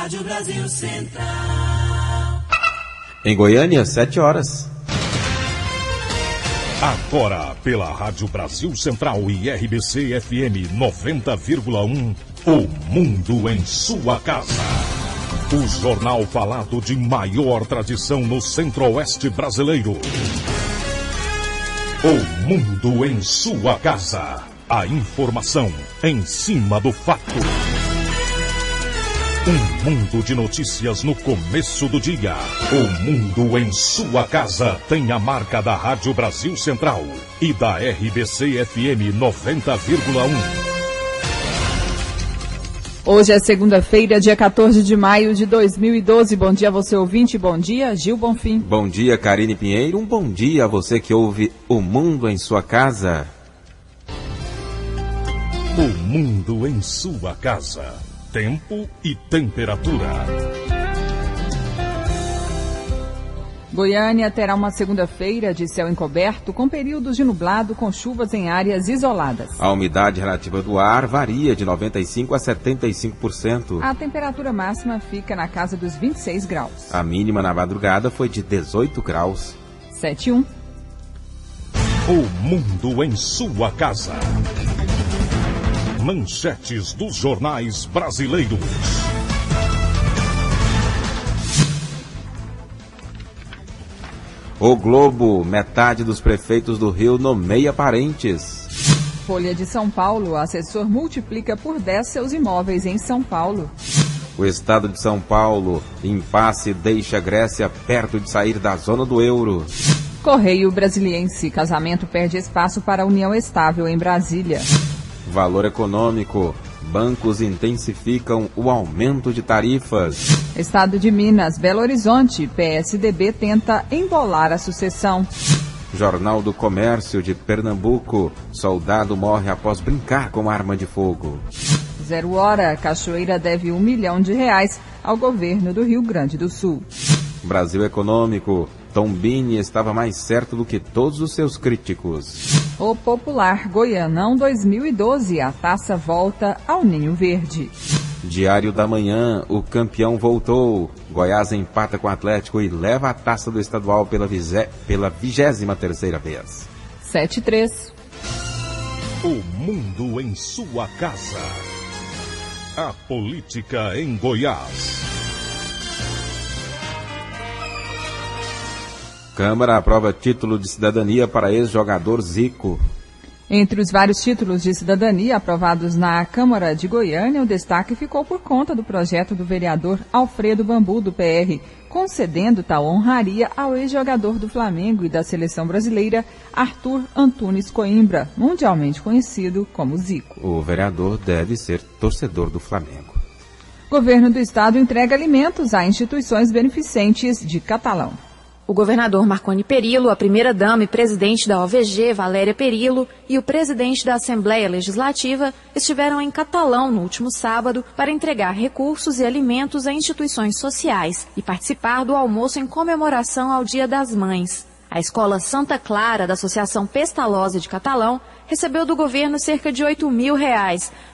Rádio Brasil Central. Em Goiânia, 7 horas. Agora, pela Rádio Brasil Central e RBC FM 90,1, O Mundo em Sua Casa. O jornal falado de maior tradição no Centro-Oeste brasileiro. O Mundo em Sua Casa. A informação em cima do fato. Um mundo de notícias no começo do dia. O Mundo em Sua Casa tem a marca da Rádio Brasil Central e da RBC FM 90,1. Hoje é segunda-feira, dia 14 de maio de 2012. Bom dia a você, ouvinte. Bom dia, Gil Bonfim. Bom dia, Karine Pinheiro. Um bom dia a você que ouve O Mundo em Sua Casa. O Mundo em Sua Casa. Tempo e temperatura. Goiânia terá uma segunda-feira de céu encoberto, com períodos de nublado, com chuvas em áreas isoladas. A umidade relativa do ar varia de 95% a 75%. A temperatura máxima fica na casa dos 26 graus. A mínima na madrugada foi de 18 graus. 7:1. O Mundo em Sua Casa. Manchetes dos jornais brasileiros. O Globo, metade dos prefeitos do Rio nomeia parentes. Folha de São Paulo, assessor multiplica por 10 seus imóveis em São Paulo. O estado de São Paulo, impasse deixa a Grécia perto de sair da zona do euro. Correio Brasiliense, casamento perde espaço para a união estável em Brasília. Valor econômico, bancos intensificam o aumento de tarifas. Estado de Minas, Belo Horizonte, PSDB tenta embolar a sucessão. Jornal do Comércio de Pernambuco, soldado morre após brincar com arma de fogo. 0 hora, Cachoeira deve R$1 milhão ao governo do Rio Grande do Sul. Brasil Econômico, Tombini estava mais certo do que todos os seus críticos. O popular Goianão 2012, a taça volta ao Ninho Verde. Diário da Manhã, o campeão voltou. Goiás empata com o Atlético e leva a taça do estadual pela 23ª vez. 7:3. O Mundo em Sua Casa. A política em Goiás. Câmara aprova título de cidadania para ex-jogador Zico. Entre os vários títulos de cidadania aprovados na Câmara de Goiânia, o destaque ficou por conta do projeto do vereador Alfredo Bambu, do PR, concedendo tal honraria ao ex-jogador do Flamengo e da seleção brasileira, Arthur Antunes Coimbra, mundialmente conhecido como Zico. O vereador deve ser torcedor do Flamengo. Governo do Estado entrega alimentos a instituições beneficentes de Catalão. O governador Marconi Perillo, a primeira-dama e presidente da OVG, Valéria Perillo, e o presidente da Assembleia Legislativa estiveram em Catalão no último sábado para entregar recursos e alimentos a instituições sociais e participar do almoço em comemoração ao Dia das Mães. A Escola Santa Clara, da Associação Pestalozzi de Catalão, recebeu do governo cerca de R$8 mil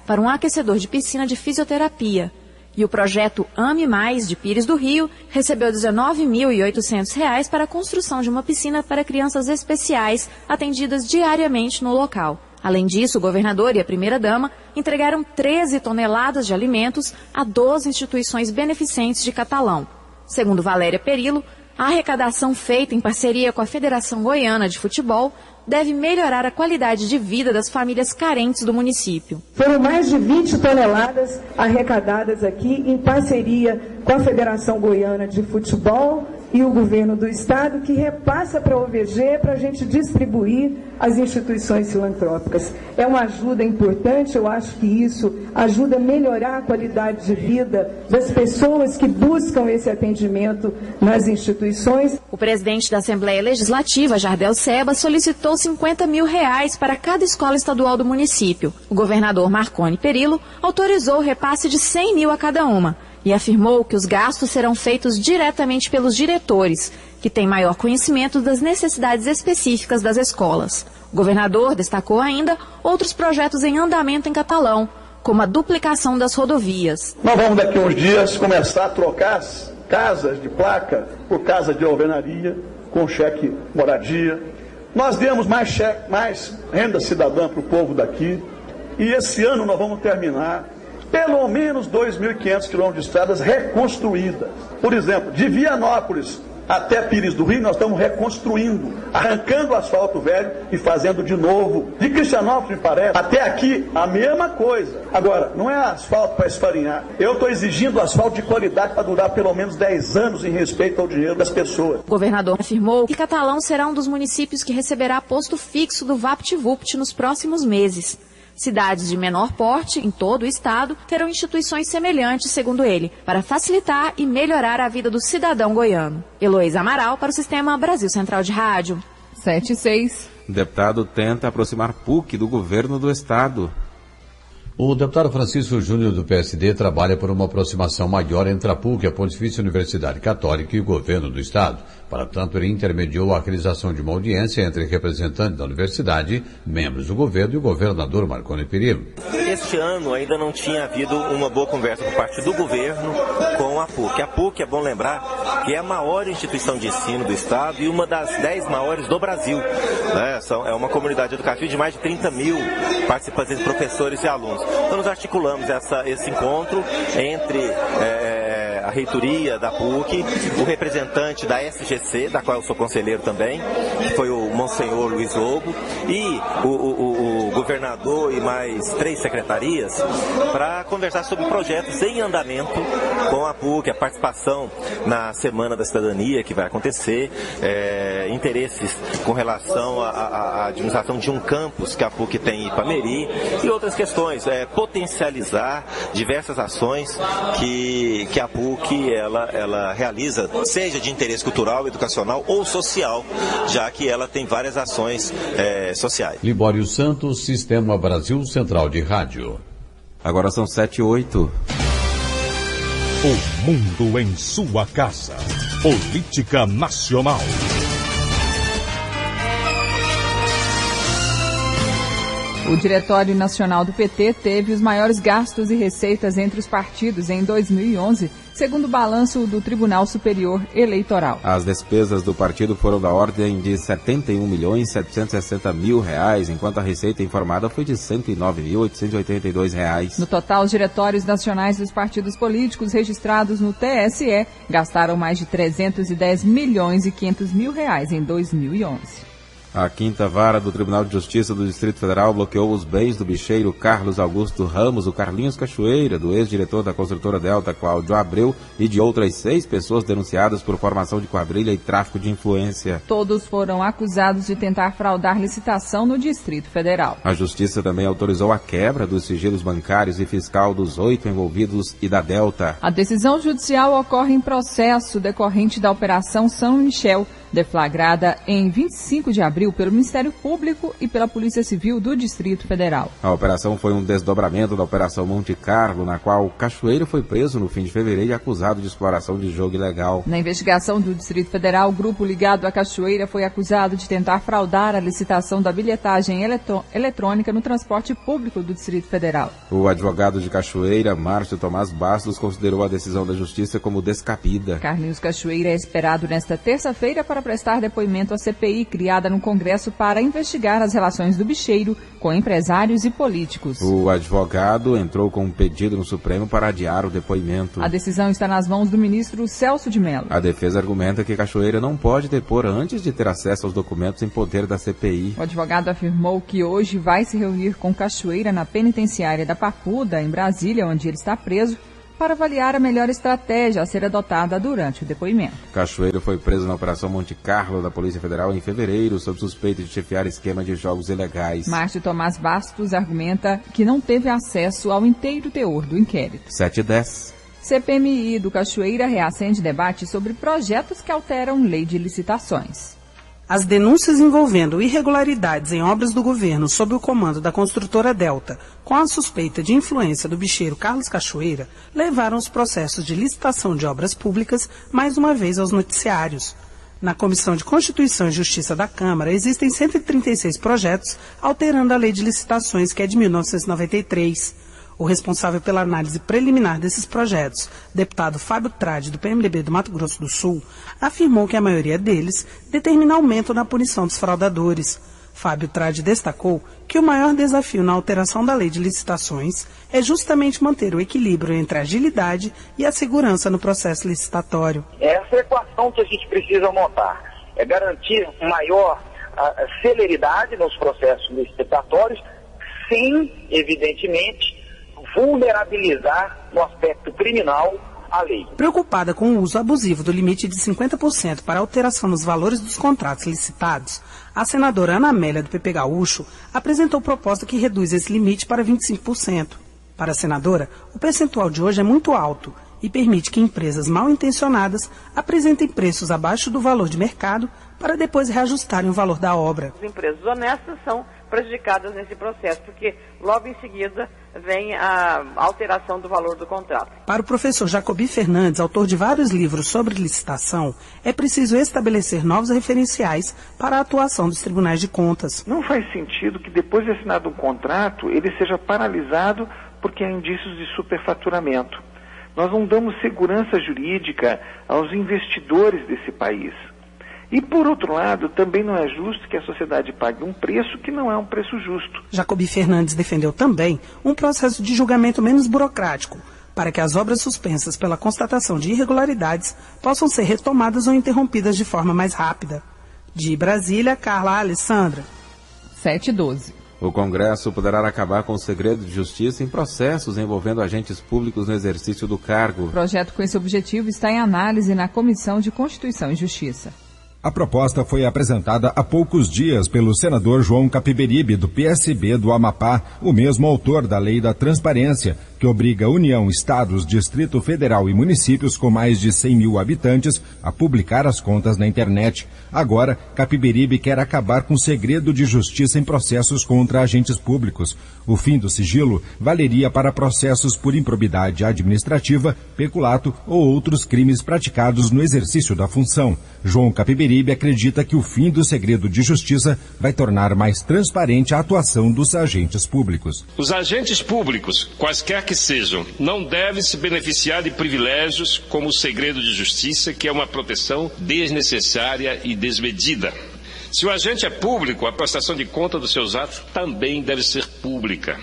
para um aquecedor de piscina de fisioterapia. E o projeto Ame Mais, de Pires do Rio, recebeu R$ 19.800 para a construção de uma piscina para crianças especiais atendidas diariamente no local. Além disso, o governador e a primeira-dama entregaram 13 toneladas de alimentos a 12 instituições beneficentes de Catalão. Segundo Valéria Perillo, a arrecadação feita em parceria com a Federação Goiana de Futebol deve melhorar a qualidade de vida das famílias carentes do município. Foram mais de 20 toneladas arrecadadas aqui em parceria com a Federação Goiana de Futebol e o governo do estado, que repassa para a OVG para a gente distribuir às instituições filantrópicas. É uma ajuda importante, eu acho que isso ajuda a melhorar a qualidade de vida das pessoas que buscam esse atendimento nas instituições. O presidente da Assembleia Legislativa, Jardel Seba, solicitou R$50 mil para cada escola estadual do município. O governador Marconi Perillo autorizou o repasse de R$100 mil a cada uma e afirmou que os gastos serão feitos diretamente pelos diretores, que têm maior conhecimento das necessidades específicas das escolas. O governador destacou ainda outros projetos em andamento em Catalão, como a duplicação das rodovias. Nós vamos daqui a uns dias começar a trocar as casas de placa por casa de alvenaria, com cheque moradia. Nós demos mais renda cidadã para o povo daqui, e esse ano nós vamos terminar pelo menos 2.500 quilômetros de estradas reconstruídas. Por exemplo, de Vianópolis até Pires do Rio, nós estamos reconstruindo, arrancando o asfalto velho e fazendo de novo. De Cristianópolis, me parece, até aqui, a mesma coisa. Agora, não é asfalto para esfarinhar. Eu estou exigindo asfalto de qualidade para durar pelo menos 10 anos em respeito ao dinheiro das pessoas. O governador afirmou que Catalão será um dos municípios que receberá posto fixo do VaptVupt nos próximos meses. Cidades de menor porte, em todo o estado, terão instituições semelhantes, segundo ele, para facilitar e melhorar a vida do cidadão goiano. Heloísa Amaral, para o Sistema Brasil Central de Rádio. 7:06. Deputado tenta aproximar PUC do governo do estado. O deputado Francisco Júnior do PSD trabalha por uma aproximação maior entre a PUC, a Pontifícia Universidade Católica, e o governo do estado. Para tanto, ele intermediou a realização de uma audiência entre representantes da universidade, membros do governo e o governador Marconi Perillo. Este ano ainda não tinha havido uma boa conversa por parte do governo com a PUC. A PUC, é bom lembrar, que é a maior instituição de ensino do estado e uma das 10 maiores do Brasil. É uma comunidade educativa de mais de 30 mil participantes, entre professores e alunos. Então nós articulamos esse encontro entre a reitoria da PUC, o representante da SGC, da qual eu sou conselheiro também, que foi o Monsenhor Luiz Lobo, e o governador e mais 3 secretarias, para conversar sobre projetos em andamento com a PUC, a participação na Semana da Cidadania que vai acontecer, interesses com relação à administração de um campus que a PUC tem em Ipameri e outras questões, potencializar diversas ações que a PUC ela realiza, seja de interesse cultural, educacional ou social, já que ela tem várias ações sociais. Libório Santos, Sistema Brasil Central de Rádio. Agora são 7:08. O mundo em sua casa. Política nacional. O Diretório Nacional do PT teve os maiores gastos e receitas entre os partidos em 2011, segundo o balanço do Tribunal Superior Eleitoral. As despesas do partido foram da ordem de R$ 71.760.000, enquanto a receita informada foi de R$ 109.882. No total, os diretórios nacionais dos partidos políticos registrados no TSE gastaram mais de R$ 310.500.000 em 2011. A 5ª Vara do Tribunal de Justiça do Distrito Federal bloqueou os bens do bicheiro Carlos Augusto Ramos, o Carlinhos Cachoeira, do ex-diretor da construtora Delta, Cláudio Abreu, e de outras 6 pessoas denunciadas por formação de quadrilha e tráfico de influência. Todos foram acusados de tentar fraudar licitação no Distrito Federal. A Justiça também autorizou a quebra dos sigilos bancários e fiscal dos 8 envolvidos e da Delta. A decisão judicial ocorre em processo decorrente da Operação São Michel, deflagrada em 25 de abril pelo Ministério Público e pela Polícia Civil do Distrito Federal. A operação foi um desdobramento da Operação Monte Carlo, na qual Cachoeiro foi preso no fim de fevereiro e acusado de exploração de jogo ilegal. Na investigação do Distrito Federal, o grupo ligado à Cachoeira foi acusado de tentar fraudar a licitação da bilhetagem eletrônica no transporte público do Distrito Federal. O advogado de Cachoeira, Márcio Tomás Bastos, considerou a decisão da Justiça como descabida. Carlinhos Cachoeira é esperado nesta terça-feira para prestar depoimento à CPI, criada no Congresso para investigar as relações do bicheiro com empresários e políticos. O advogado entrou com um pedido no Supremo para adiar o depoimento. A decisão está nas mãos do ministro Celso de Mello. A defesa argumenta que Cachoeira não pode depor antes de ter acesso aos documentos em poder da CPI. O advogado afirmou que hoje vai se reunir com Cachoeira na penitenciária da Papuda, em Brasília, onde ele está preso, para avaliar a melhor estratégia a ser adotada durante o depoimento. Cachoeira foi preso na Operação Monte Carlo da Polícia Federal em fevereiro, sob suspeita de chefiar esquema de jogos ilegais. Márcio Tomás Bastos argumenta que não teve acesso ao inteiro teor do inquérito. 7:10. CPMI do Cachoeira reacende debate sobre projetos que alteram lei de licitações. As denúncias envolvendo irregularidades em obras do governo sob o comando da construtora Delta, com a suspeita de influência do bicheiro Carlos Cachoeira, levaram os processos de licitação de obras públicas mais uma vez aos noticiários. Na Comissão de Constituição e Justiça da Câmara, existem 136 projetos alterando a Lei de Licitações, que é de 1993. O responsável pela análise preliminar desses projetos, deputado Fábio Trade, do PMDB do Mato Grosso do Sul, afirmou que a maioria deles determina aumento na punição dos fraudadores. Fábio Trade destacou que o maior desafio na alteração da lei de licitações é justamente manter o equilíbrio entre a agilidade e a segurança no processo licitatório. Essa é a equação que a gente precisa montar, é garantir maior celeridade nos processos licitatórios, sem, evidentemente, vulnerabilizar no aspecto criminal a lei. Preocupada com o uso abusivo do limite de 50% para alteração nos valores dos contratos licitados, a senadora Ana Amélia, do PP Gaúcho, apresentou proposta que reduz esse limite para 25%. Para a senadora, o percentual de hoje é muito alto e permite que empresas mal intencionadas apresentem preços abaixo do valor de mercado para depois reajustarem o valor da obra. As empresas honestas são prejudicadas nesse processo, porque logo em seguida vem a alteração do valor do contrato. Para o professor Jacobi Fernandes, autor de vários livros sobre licitação, é preciso estabelecer novos referenciais para a atuação dos tribunais de contas. Não faz sentido que depois de assinado um contrato, ele seja paralisado porque há indícios de superfaturamento. Nós não damos segurança jurídica aos investidores desse país. E, por outro lado, também não é justo que a sociedade pague um preço que não é um preço justo. Jacobi Fernandes defendeu também um processo de julgamento menos burocrático, para que as obras suspensas pela constatação de irregularidades possam ser retomadas ou interrompidas de forma mais rápida. De Brasília, Carla Alessandra. 7:12. O Congresso poderá acabar com o segredo de justiça em processos envolvendo agentes públicos no exercício do cargo. O projeto com esse objetivo está em análise na Comissão de Constituição e Justiça. A proposta foi apresentada há poucos dias pelo senador João Capiberibe, do PSB do Amapá, o mesmo autor da Lei da Transparência, que obriga a União, Estados, Distrito Federal e municípios com mais de 100 mil habitantes a publicar as contas na internet. Agora, Capiberibe quer acabar com o segredo de justiça em processos contra agentes públicos. O fim do sigilo valeria para processos por improbidade administrativa, peculato ou outros crimes praticados no exercício da função. João Capiberibe acredita que o fim do segredo de justiça vai tornar mais transparente a atuação dos agentes públicos. Os agentes públicos, quaisquer que sejam, não devem se beneficiar de privilégios como o segredo de justiça, que é uma proteção desnecessária e desmedida. Se o agente é público, a prestação de conta dos seus atos também deve ser pública.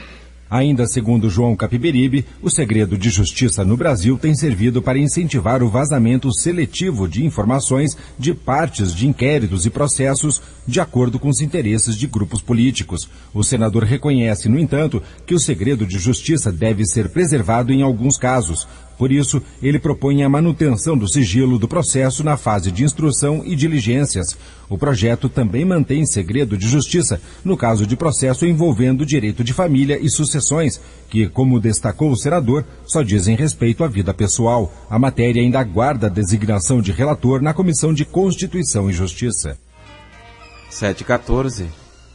Ainda segundo João Capiberibe, o segredo de justiça no Brasil tem servido para incentivar o vazamento seletivo de informações de partes de inquéritos e processos de acordo com os interesses de grupos políticos. O senador reconhece, no entanto, que o segredo de justiça deve ser preservado em alguns casos. Por isso, ele propõe a manutenção do sigilo do processo na fase de instrução e diligências. O projeto também mantém segredo de justiça no caso de processo envolvendo direito de família e sucessões, que, como destacou o senador, só dizem respeito à vida pessoal. A matéria ainda aguarda a designação de relator na Comissão de Constituição e Justiça. 7:14.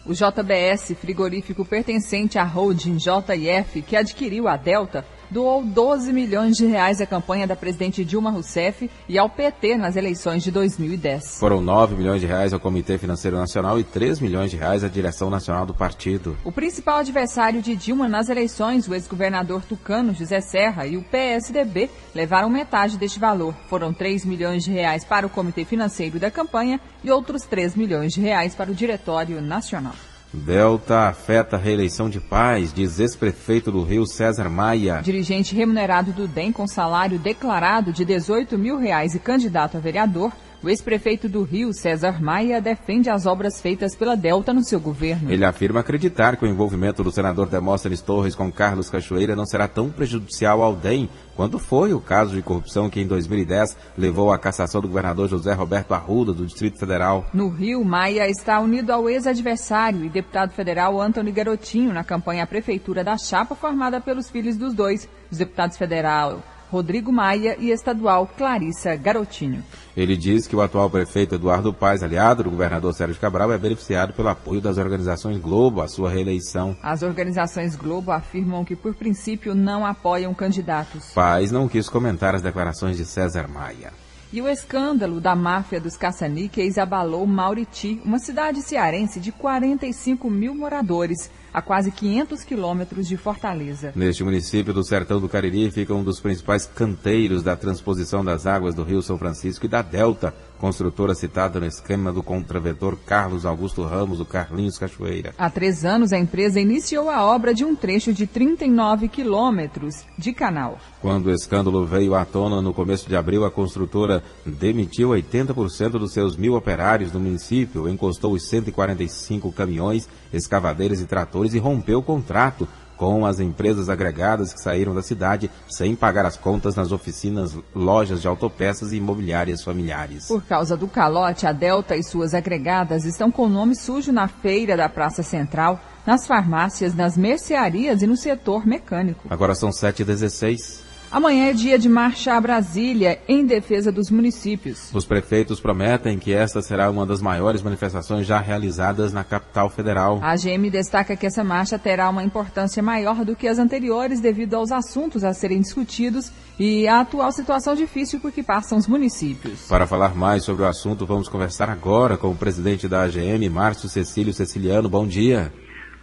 O JBS, frigorífico pertencente à holding JF, que adquiriu a Delta, doou 12 milhões de reais à campanha da presidente Dilma Rousseff e ao PT nas eleições de 2010. Foram 9 milhões de reais ao Comitê Financeiro Nacional e 3 milhões de reais à direção nacional do partido. O principal adversário de Dilma nas eleições, o ex-governador tucano José Serra, e o PSDB levaram metade deste valor. Foram 3 milhões de reais para o Comitê Financeiro da campanha e outros 3 milhões de reais para o Diretório Nacional. Delta afeta a reeleição de Paz, diz ex-prefeito do Rio, César Maia. Dirigente remunerado do DEM com salário declarado de R$18 mil e candidato a vereador, o ex-prefeito do Rio, César Maia, defende as obras feitas pela Delta no seu governo. Ele afirma acreditar que o envolvimento do senador Demóstenes Torres com Carlos Cachoeira não será tão prejudicial ao DEM quanto foi o caso de corrupção que em 2010 levou à cassação do governador José Roberto Arruda, do Distrito Federal. No Rio, Maia está unido ao ex-adversário e deputado federal Antony Garotinho na campanha à prefeitura da chapa formada pelos filhos dos dois, os deputados federal Rodrigo Maia e estadual Clarissa Garotinho. Ele diz que o atual prefeito Eduardo Paes, aliado do governador Sérgio Cabral, é beneficiado pelo apoio das organizações Globo à sua reeleição. As organizações Globo afirmam que, por princípio, não apoiam candidatos. Paes não quis comentar as declarações de César Maia. E o escândalo da máfia dos caça-níqueis abalou Mauriti, uma cidade cearense de 45 mil moradores. a quase 500 quilômetros de Fortaleza. Neste município do Sertão do Cariri fica um dos principais canteiros da transposição das águas do Rio São Francisco e da Delta, construtora citada no esquema do contraventor Carlos Augusto Ramos, o Carlinhos Cachoeira. Há 3 anos, a empresa iniciou a obra de um trecho de 39 quilômetros de canal. Quando o escândalo veio à tona no começo de abril, a construtora demitiu 80% dos seus 1.000 operários no município, encostou os 145 caminhões, escavadeiras e tratores e rompeu o contrato com as empresas agregadas que saíram da cidade sem pagar as contas nas oficinas, lojas de autopeças e imobiliárias familiares. Por causa do calote, a Delta e suas agregadas estão com o nome sujo na feira da Praça Central, nas farmácias, nas mercearias e no setor mecânico. Agora são 7h16. Amanhã é dia de marcha a Brasília, em defesa dos municípios. Os prefeitos prometem que esta será uma das maiores manifestações já realizadas na capital federal. A AGM destaca que essa marcha terá uma importância maior do que as anteriores devido aos assuntos a serem discutidos e a atual situação difícil por que passam os municípios. Para falar mais sobre o assunto, vamos conversar agora com o presidente da AGM, Márcio Cecílio Ceciliano. Bom dia.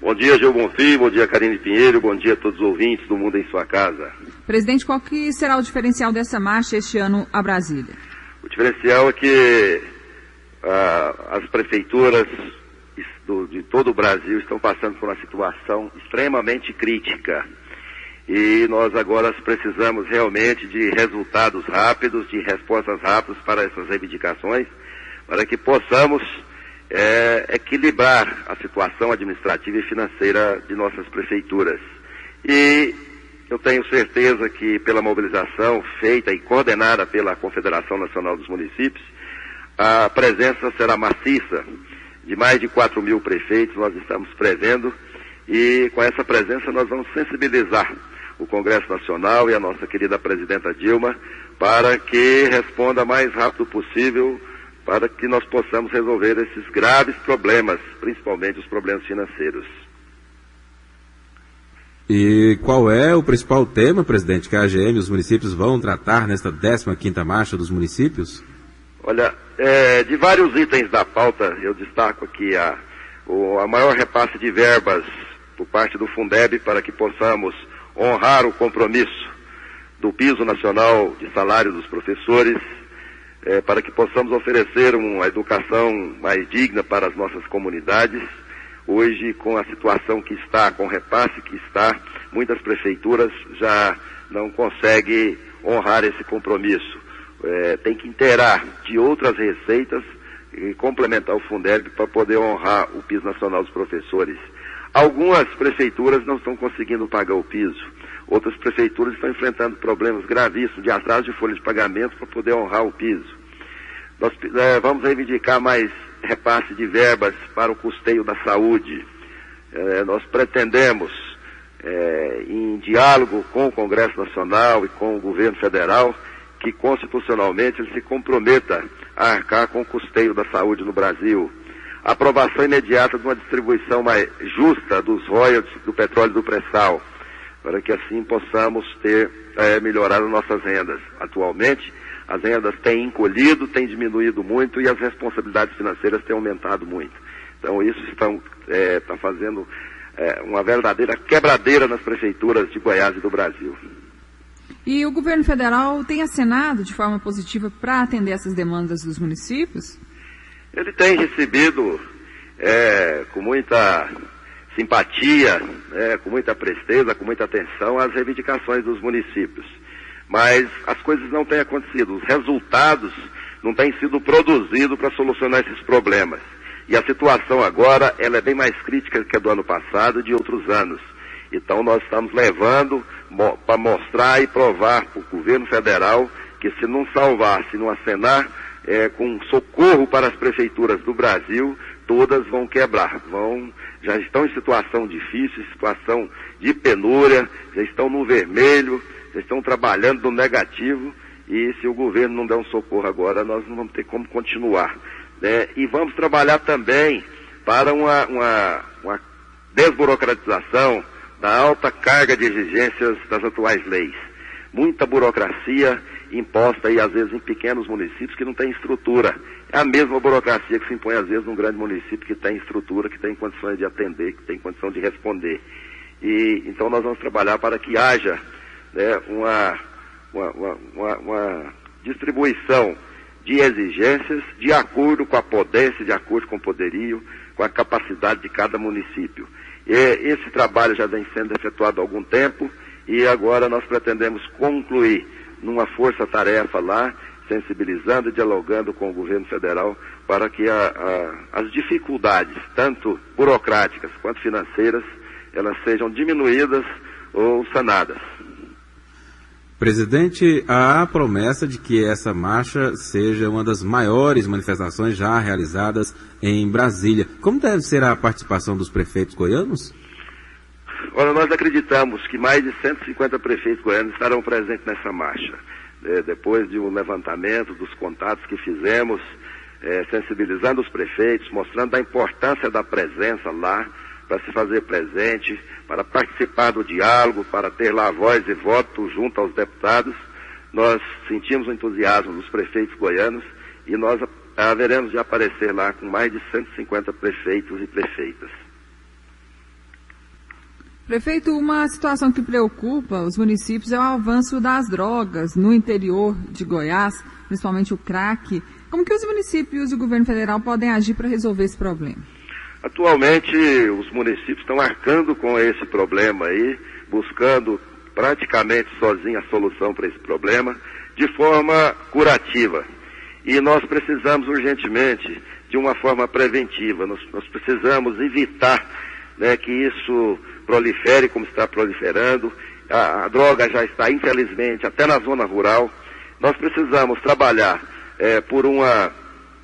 Bom dia, Gil Bonfim, bom dia, Karine Pinheiro, bom dia a todos os ouvintes do Mundo em Sua Casa. Presidente, qual que será o diferencial dessa marcha este ano a Brasília? O diferencial é que as prefeituras de todo o Brasil estão passando por uma situação extremamente crítica. E nós agora precisamos realmente de resultados rápidos, de respostas rápidas para essas reivindicações, para que possamos equilibrar a situação administrativa e financeira de nossas prefeituras. E eu tenho certeza que pela mobilização feita e coordenada pela Confederação Nacional dos Municípios, a presença será maciça de mais de 4.000 prefeitos, nós estamos prevendo, e com essa presença nós vamos sensibilizar o Congresso Nacional e a nossa querida presidenta Dilma para que responda mais rápido possível para que nós possamos resolver esses graves problemas, principalmente os problemas financeiros. E qual é o principal tema, presidente, que a AGM e os municípios vão tratar nesta 15ª Marcha dos Municípios? Olha, de vários itens da pauta, eu destaco aqui a maior repasse de verbas por parte do Fundeb para que possamos honrar o compromisso do piso nacional de salário dos professores, para que possamos oferecer uma educação mais digna para as nossas comunidades. Hoje, com a situação que está, com o repasse que está, muitas prefeituras já não conseguem honrar esse compromisso. Tem que inteirar de outras receitas e complementar o Fundeb para poder honrar o piso nacional dos professores. Algumas prefeituras não estão conseguindo pagar o piso. Outras prefeituras estão enfrentando problemas gravíssimos de atraso de folha de pagamento para poder honrar o piso. Nós vamos reivindicar mais repasse de verbas para o custeio da saúde. Nós pretendemos, em diálogo com o Congresso Nacional e com o governo federal, que constitucionalmente ele se comprometa a arcar com o custeio da saúde no Brasil. A aprovação imediata de uma distribuição mais justa dos royalties do petróleo e do pré-sal, para que assim possamos melhorar as nossas rendas. Atualmente, as rendas têm encolhido, têm diminuído muito e as responsabilidades financeiras têm aumentado muito. Então isso está fazendo uma verdadeira quebradeira nas prefeituras de Goiás e do Brasil. E o governo federal tem acenado de forma positiva para atender essas demandas dos municípios? Ele tem recebido com muita simpatia, com muita presteza, com muita atenção as reivindicações dos municípios. Mas as coisas não têm acontecido, os resultados não têm sido produzidos para solucionar esses problemas. E a situação agora, ela é bem mais crítica que a do ano passado e de outros anos. Então nós estamos levando para mostrar e provar para o governo federal que se não salvar, se não acenar com socorro para as prefeituras do Brasil, todas vão quebrar, já estão em situação difícil, situação de penúria, já estão no vermelho, já estão trabalhando no negativo, e se o governo não der um socorro agora, nós não vamos ter como continuar. E vamos trabalhar também para uma desburocratização da alta carga de exigências das atuais leis. Muita burocracia imposta aí, às vezes, em pequenos municípios que não têm estrutura. É a mesma burocracia que se impõe, às vezes, num grande município que tem estrutura, que tem condições de atender, que tem condição de responder. E então nós vamos trabalhar para que haja, né, uma distribuição de exigências de acordo com a potência, de acordo com o poderio, com a capacidade de cada município. E esse trabalho já vem sendo efetuado há algum tempo e agora nós pretendemos concluir numa força-tarefa lá, sensibilizando e dialogando com o governo federal para que as dificuldades, tanto burocráticas quanto financeiras, elas sejam diminuídas ou sanadas. Presidente, há a promessa de que essa marcha seja uma das maiores manifestações já realizadas em Brasília. Como deve ser a participação dos prefeitos goianos? Olha, nós acreditamos que mais de 150 prefeitos goianos estarão presentes nessa marcha. Depois de um levantamento dos contatos que fizemos, sensibilizando os prefeitos, mostrando a importância da presença lá, para se fazer presente, para participar do diálogo, para ter lá voz e voto junto aos deputados. Nós sentimos o entusiasmo dos prefeitos goianos e nós haveremos de aparecer lá com mais de 150 prefeitos e prefeitas. Prefeito, uma situação que preocupa os municípios é o avanço das drogas no interior de Goiás, principalmente o crack. Como que os municípios e o governo federal podem agir para resolver esse problema? Atualmente, os municípios estão arcando com esse problema aí, buscando praticamente sozinho a solução para esse problema, de forma curativa. E nós precisamos urgentemente de uma forma preventiva. Nós precisamos evitar, né, que isso prolifere como está proliferando. A droga já está, infelizmente, até na zona rural. Nós precisamos trabalhar por uma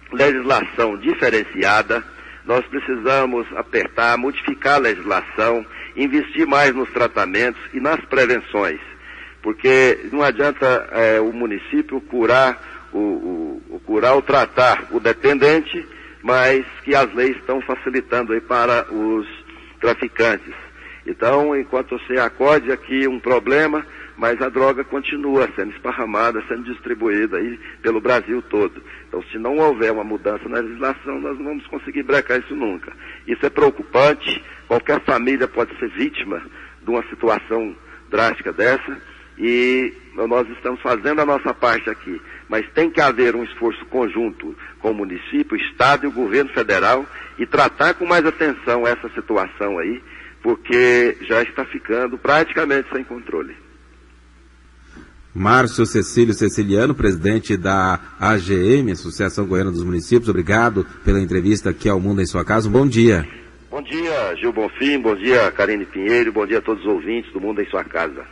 legislação diferenciada. Nós precisamos apertar, modificar a legislação, investir mais nos tratamentos e nas prevenções, porque não adianta o município curar ou tratar o dependente, mas que as leis estão facilitando aí para os traficantes. Então, enquanto você acode aqui um problema, mas a droga continua sendo esparramada, sendo distribuída aí pelo Brasil todo. Então, se não houver uma mudança na legislação, nós não vamos conseguir brecar isso nunca. Isso é preocupante, qualquer família pode ser vítima de uma situação drástica dessa, e nós estamos fazendo a nossa parte aqui. Mas tem que haver um esforço conjunto com o município, o Estado e o governo federal, e tratar com mais atenção essa situação aí, porque já está ficando praticamente sem controle. Márcio Cecílio Ceciliano, presidente da AGM, Associação Goiana dos Municípios, obrigado pela entrevista aqui ao Mundo em Sua Casa. Um bom dia. Bom dia, Gil Bonfim, bom dia, Karine Pinheiro, bom dia a todos os ouvintes do Mundo em Sua Casa.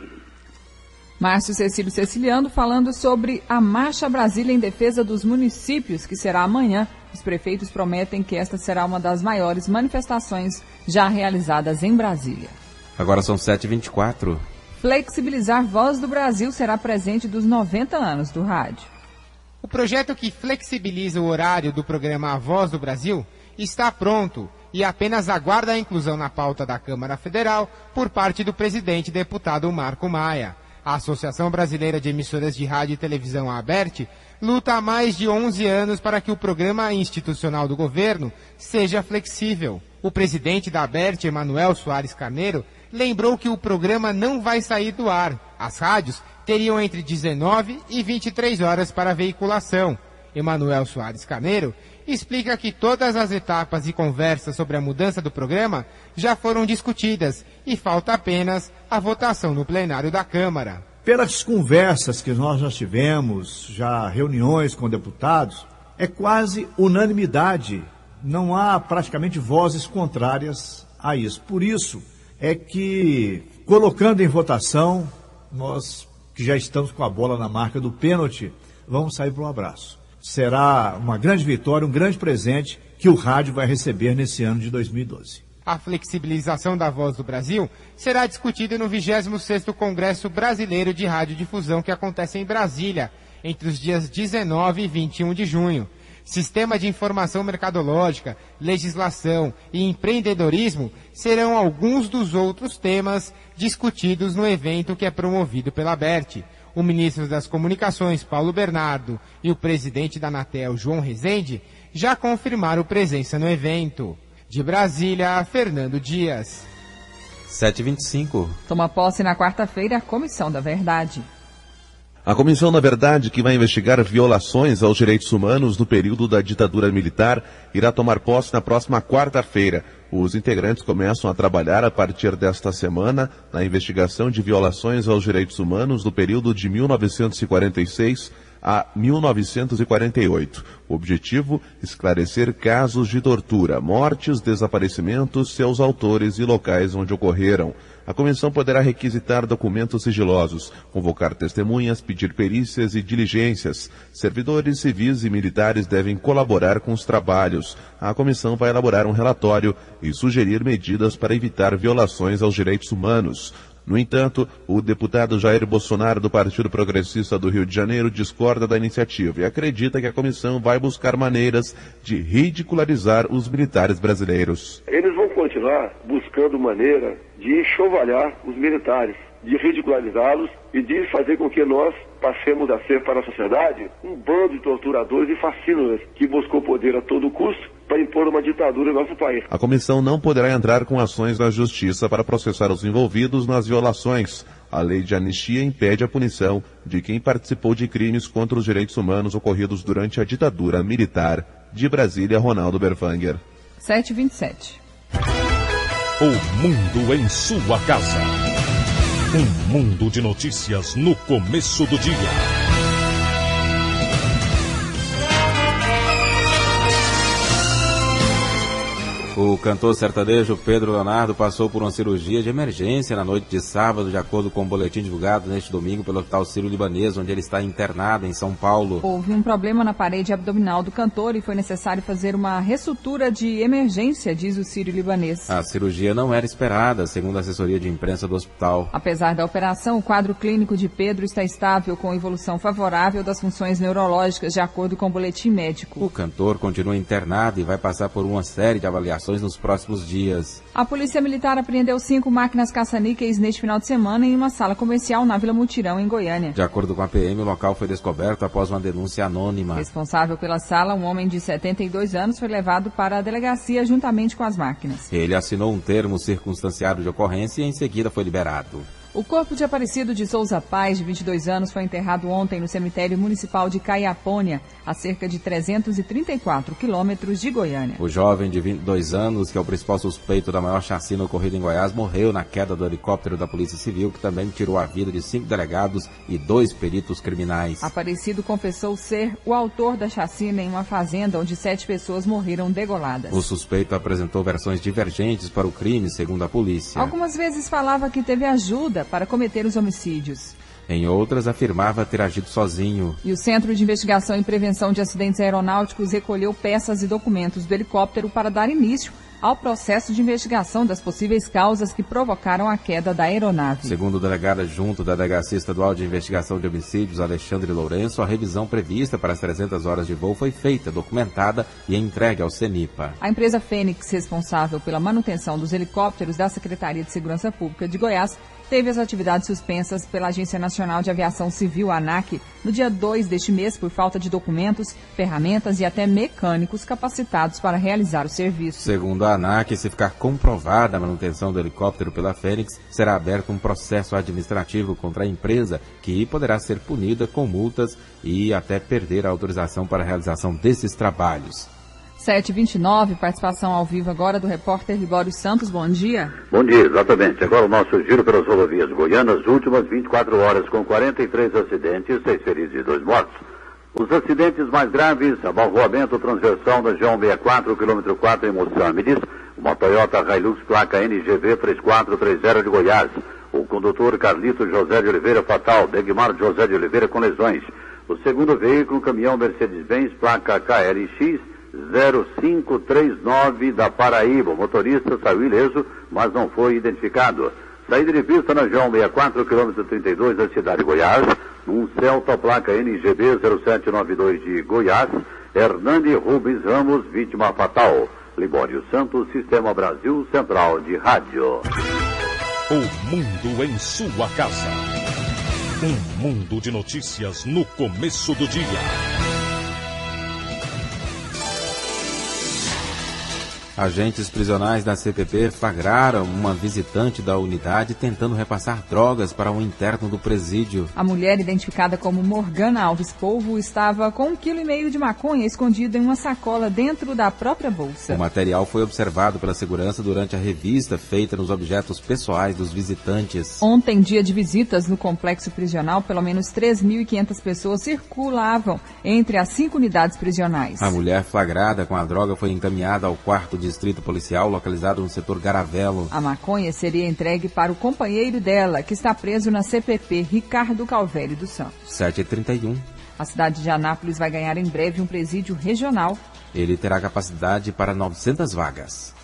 Márcio Cecílio Ceciliano falando sobre a Marcha Brasília em defesa dos municípios, que será amanhã. Os prefeitos prometem que esta será uma das maiores manifestações já realizadas em Brasília. Agora são 7h24. Flexibilizar Voz do Brasil será presente dos 90 anos do rádio. O projeto que flexibiliza o horário do programa A Voz do Brasil está pronto e apenas aguarda a inclusão na pauta da Câmara Federal por parte do presidente deputado Marco Maia. A Associação Brasileira de Emissoras de Rádio e Televisão, a ABERT, luta há mais de 11 anos para que o programa institucional do governo seja flexível. O presidente da ABERT, Emanuel Soares Carneiro, lembrou que o programa não vai sair do ar. As rádios teriam entre 19 e 23 horas para veiculação. Emanuel Soares Carneiro explica que todas as etapas e conversas sobre a mudança do programa já foram discutidas e falta apenas a votação no plenário da Câmara. Pelas conversas que nós já tivemos, já reuniões com deputados, é quase unanimidade. Não há praticamente vozes contrárias a isso. Por isso é que, colocando em votação, nós que já estamos com a bola na marca do pênalti, vamos sair para um abraço. Será uma grande vitória, um grande presente que o rádio vai receber nesse ano de 2012. A flexibilização da Voz do Brasil será discutida no 26º Congresso Brasileiro de Radiodifusão, que acontece em Brasília, entre os dias 19 e 21 de junho. Sistema de informação mercadológica, legislação e empreendedorismo serão alguns dos outros temas discutidos no evento que é promovido pela ABERT. O ministro das Comunicações, Paulo Bernardo, e o presidente da Anatel, João Rezende, já confirmaram presença no evento. De Brasília, Fernando Dias. 7h25. Toma posse na quarta-feira a Comissão da Verdade. A Comissão da Verdade, que vai investigar violações aos direitos humanos no período da ditadura militar, irá tomar posse na próxima quarta-feira. Os integrantes começam a trabalhar a partir desta semana na investigação de violações aos direitos humanos no período de 1946 a 1948. O objetivo, esclarecer casos de tortura, mortes, desaparecimentos, seus autores e locais onde ocorreram. A comissão poderá requisitar documentos sigilosos, convocar testemunhas, pedir perícias e diligências. Servidores civis e militares devem colaborar com os trabalhos. A comissão vai elaborar um relatório e sugerir medidas para evitar violações aos direitos humanos. No entanto, o deputado Jair Bolsonaro, do Partido Progressista do Rio de Janeiro, discorda da iniciativa e acredita que a comissão vai buscar maneiras de ridicularizar os militares brasileiros. Eles vão continuar buscando maneira de enxovalhar os militares, de ridicularizá-los e de fazer com que nós passemos a ser para a sociedade um bando de torturadores e fascínoras que buscou poder a todo custo para impor uma ditadura no nosso país. A comissão não poderá entrar com ações na justiça para processar os envolvidos nas violações. A lei de anistia impede a punição de quem participou de crimes contra os direitos humanos ocorridos durante a ditadura militar. De Brasília, Ronaldo Berwanger. 7h27. O mundo em sua casa. Um mundo de notícias no começo do dia. O cantor sertanejo Pedro Leonardo passou por uma cirurgia de emergência na noite de sábado, de acordo com o boletim divulgado neste domingo pelo Hospital Sírio-Libanês, onde ele está internado em São Paulo. Houve um problema na parede abdominal do cantor e foi necessário fazer uma ressutura de emergência, diz o Sírio-Libanês. A cirurgia não era esperada, segundo a assessoria de imprensa do hospital. Apesar da operação, o quadro clínico de Pedro está estável, com evolução favorável das funções neurológicas, de acordo com o boletim médico. O cantor continua internado e vai passar por uma série de avaliações nos próximos dias. A Polícia Militar apreendeu 5 máquinas caça-níqueis neste final de semana em uma sala comercial na Vila Mutirão, em Goiânia. De acordo com a PM, o local foi descoberto após uma denúncia anônima. Responsável pela sala, um homem de 72 anos, foi levado para a delegacia juntamente com as máquinas. Ele assinou um termo circunstanciado de ocorrência e em seguida foi liberado. O corpo de Aparecido de Souza Paz, de 22 anos, foi enterrado ontem no cemitério municipal de Caiapônia, a cerca de 334 quilômetros de Goiânia. O jovem de 22 anos, que é o principal suspeito da maior chacina ocorrida em Goiás, morreu na queda do helicóptero da Polícia Civil, que também tirou a vida de 5 delegados e 2 peritos criminais. Aparecido confessou ser o autor da chacina em uma fazenda onde 7 pessoas morreram degoladas. O suspeito apresentou versões divergentes para o crime, segundo a polícia. Algumas vezes falava que teve ajuda para cometer os homicídios. Em outras, afirmava ter agido sozinho. E o Centro de Investigação e Prevenção de Acidentes Aeronáuticos recolheu peças e documentos do helicóptero para dar início ao processo de investigação das possíveis causas que provocaram a queda da aeronave. Segundo o delegado adjunto da Delegacia Estadual de Investigação de Homicídios, Alexandre Lourenço, a revisão prevista para as 300 horas de voo foi feita, documentada e entregue ao CENIPA. A empresa Fênix, responsável pela manutenção dos helicópteros da Secretaria de Segurança Pública de Goiás, teve as atividades suspensas pela Agência Nacional de Aviação Civil, ANAC, no dia 2 deste mês por falta de documentos, ferramentas e até mecânicos capacitados para realizar o serviço. Segundo a ANAC, se ficar comprovada a manutenção do helicóptero pela Fênix, será aberto um processo administrativo contra a empresa, que poderá ser punida com multas e até perder a autorização para a realização desses trabalhos. 7h29, participação ao vivo agora do repórter Libório Santos. Bom dia. Bom dia, exatamente. Agora o nosso giro pelas rodovias goianas, últimas 24 horas com 43 acidentes, 6 feridos e 2 mortos. Os acidentes mais graves, abalroamento transversal da G164, quilômetro 4 em Moçambiques, uma Toyota Hilux placa NGV 3430 de Goiás. O condutor Carlito José de Oliveira fatal, Degmar José de Oliveira com lesões. O segundo veículo, caminhão Mercedes-Benz, placa KLX 0539 da Paraíba. O motorista saiu ileso, mas não foi identificado. Saída de pista na G164, quilômetro 32 da cidade de Goiás. Um Celta, placa NGB 0792 de Goiás. Hernani Rubens Ramos, vítima fatal. Libório Santos, Sistema Brasil Central de Rádio. O mundo em sua casa. Um mundo de notícias no começo do dia. Agentes prisionais da CPP flagraram uma visitante da unidade tentando repassar drogas para um interno do presídio. A mulher, identificada como Morgana Alves Polvo, estava com 1,5 kg de maconha escondido em uma sacola dentro da própria bolsa. O material foi observado pela segurança durante a revista feita nos objetos pessoais dos visitantes. Ontem, dia de visitas no complexo prisional, pelo menos 3.500 pessoas circulavam entre as 5 unidades prisionais. A mulher flagrada com a droga foi encaminhada ao quarto distrito policial localizado no setor Garavelo. A maconha seria entregue para o companheiro dela, que está preso na CPP, Ricardo Calvério dos Santos. 7h31. A cidade de Anápolis vai ganhar em breve um presídio regional. Ele terá capacidade para 900 vagas.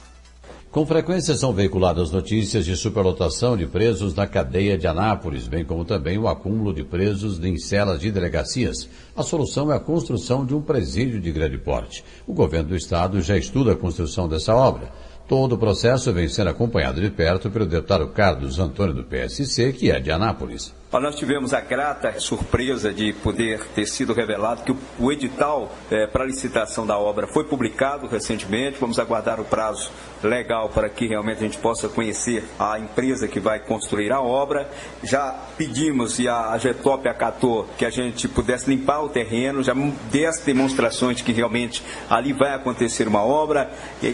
Com frequência são veiculadas notícias de superlotação de presos na cadeia de Anápolis, bem como também o acúmulo de presos em celas de delegacias. A solução é a construção de um presídio de grande porte. O governo do estado já estuda a construção dessa obra. Todo o processo vem sendo acompanhado de perto pelo deputado Carlos Antônio do PSC, que é de Anápolis. Nós tivemos a grata surpresa de poder ter sido revelado que o edital para licitação da obra foi publicado recentemente. Vamos aguardar o prazo legal para que realmente a gente possa conhecer a empresa que vai construir a obra. Já pedimos e a Getop acatou que a gente pudesse limpar o terreno, já desse demonstrações de que realmente ali vai acontecer uma obra.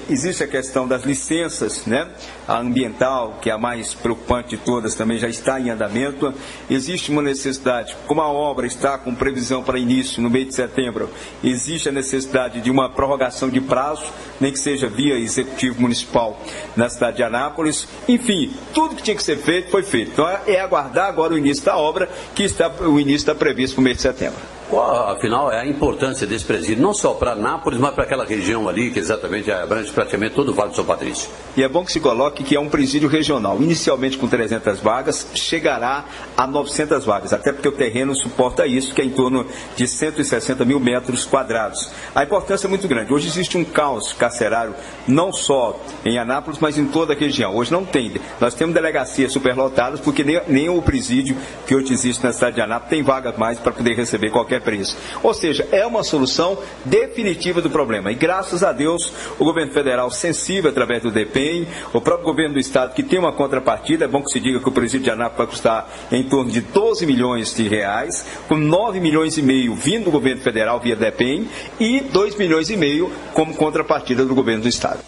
Existe a questão das licenças, né? A ambiental, que é a mais preocupante de todas, também já está em andamento. Existe uma necessidade, como a obra está com previsão para início no mês de setembro, existe a necessidade de uma prorrogação de prazo, nem que seja via executivo municipal na cidade de Anápolis. Enfim, tudo que tinha que ser feito foi feito. Então é aguardar agora o início da obra, que o início está previsto para o mês de setembro. Qual, afinal, é a importância desse presídio, não só para Anápolis, mas para aquela região ali, que exatamente abrange praticamente todo o Vale do São Patrício? E é bom que se coloque que é um presídio regional. Inicialmente com 300 vagas, chegará a 900 vagas, até porque o terreno suporta isso, que é em torno de 160 mil metros quadrados. A importância é muito grande. Hoje existe um caos carcerário, não só em Anápolis, mas em toda a região. Hoje não tem. Nós temos delegacias superlotadas, porque nem o presídio que hoje existe na cidade de Anápolis tem vagas mais para poder receber qualquer preço. Ou seja, é uma solução definitiva do problema. E graças a Deus, o governo federal sensível através do DEPEN, o próprio governo do estado que tem uma contrapartida, é bom que se diga que o presídio de Anápolis vai custar em torno de 12 milhões de reais, com 9 milhões e meio vindo do governo federal via DEPEN e 2 milhões e meio como contrapartida do governo do estado.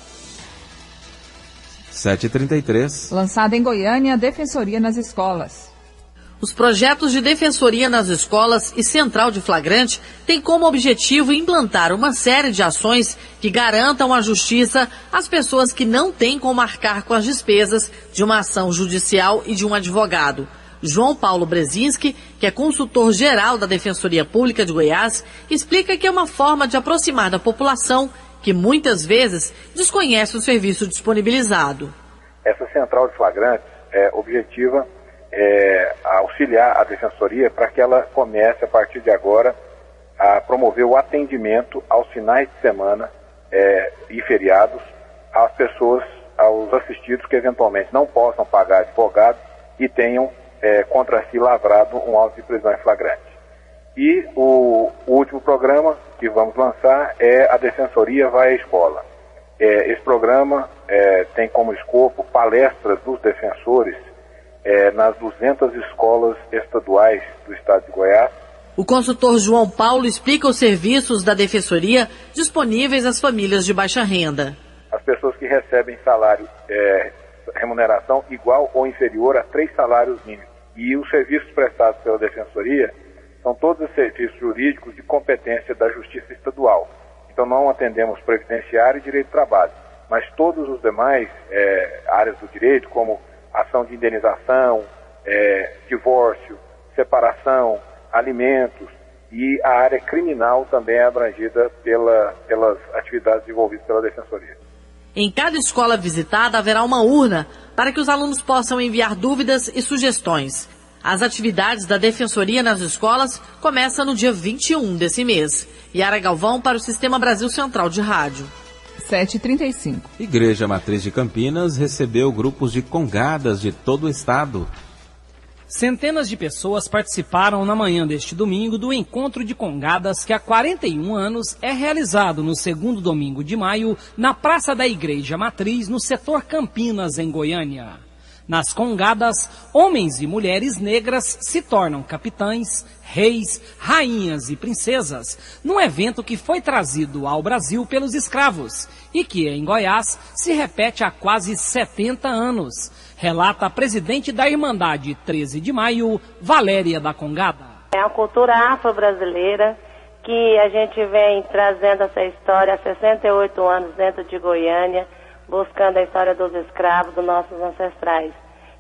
7h33. Lançada em Goiânia a Defensoria nas escolas. Os projetos de defensoria nas escolas e central de flagrante têm como objetivo implantar uma série de ações que garantam a justiça às pessoas que não têm como arcar com as despesas de uma ação judicial e de um advogado. João Paulo Brezinski, que é consultor geral da Defensoria Pública de Goiás, explica que é uma forma de aproximar da população que muitas vezes desconhece o serviço disponibilizado. Essa central de flagrantes objetiva auxiliar a Defensoria para que ela comece, a partir de agora, a promover o atendimento aos finais de semana e feriados às pessoas, aos assistidos que eventualmente não possam pagar advogado e tenham contra si lavrado um auto de prisão em flagrante. E o último programa que vamos lançar é a Defensoria Vai à Escola. Esse programa tem como escopo palestras dos defensores nas 200 escolas estaduais do estado de Goiás. O consultor João Paulo explica os serviços da Defensoria disponíveis às famílias de baixa renda. As pessoas que recebem salário, remuneração igual ou inferior a 3 salários mínimos. E os serviços prestados pela Defensoria são todos os serviços jurídicos de competência da Justiça Estadual. Então não atendemos previdenciário e direito do trabalho, mas todos os demais áreas do direito, como ação de indenização, divórcio, separação, alimentos, e a área criminal também é abrangida pelas atividades desenvolvidas pela Defensoria. Em cada escola visitada haverá uma urna para que os alunos possam enviar dúvidas e sugestões. As atividades da Defensoria nas escolas começam no dia 21 desse mês. Yara Galvão para o Sistema Brasil Central de Rádio. 7h35. Igreja Matriz de Campinas recebeu grupos de congadas de todo o estado. Centenas de pessoas participaram na manhã deste domingo do encontro de congadas que há 41 anos é realizado no segundo domingo de maio na Praça da Igreja Matriz, no setor Campinas, em Goiânia. Nas congadas, homens e mulheres negras se tornam capitães, reis, rainhas e princesas, num evento que foi trazido ao Brasil pelos escravos e que, em Goiás, se repete há quase 70 anos. Relata a presidente da Irmandade 13 de Maio, Valéria da Congada. É a cultura afro-brasileira que a gente vem trazendo essa história há 68 anos dentro de Goiânia, buscando a história dos escravos, dos nossos ancestrais,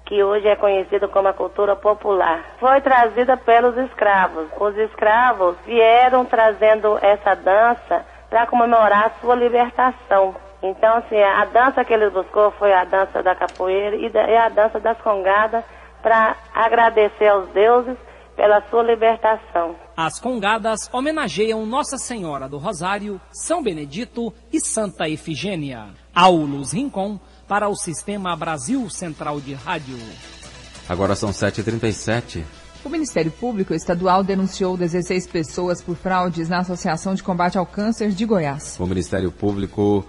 que hoje é conhecido como a cultura popular. Foi trazida pelos escravos. Os escravos vieram trazendo essa dança para comemorar a sua libertação. Então, assim, a dança que eles buscou foi a dança da capoeira e a dança das congadas para agradecer aos deuses pela sua libertação. As congadas homenageiam Nossa Senhora do Rosário, São Benedito e Santa Efigênia. Aulus Rincon, para o Sistema Brasil Central de Rádio. Agora são 7h37. O Ministério Público Estadual denunciou 16 pessoas por fraudes na Associação de Combate ao Câncer de Goiás. O Ministério Público,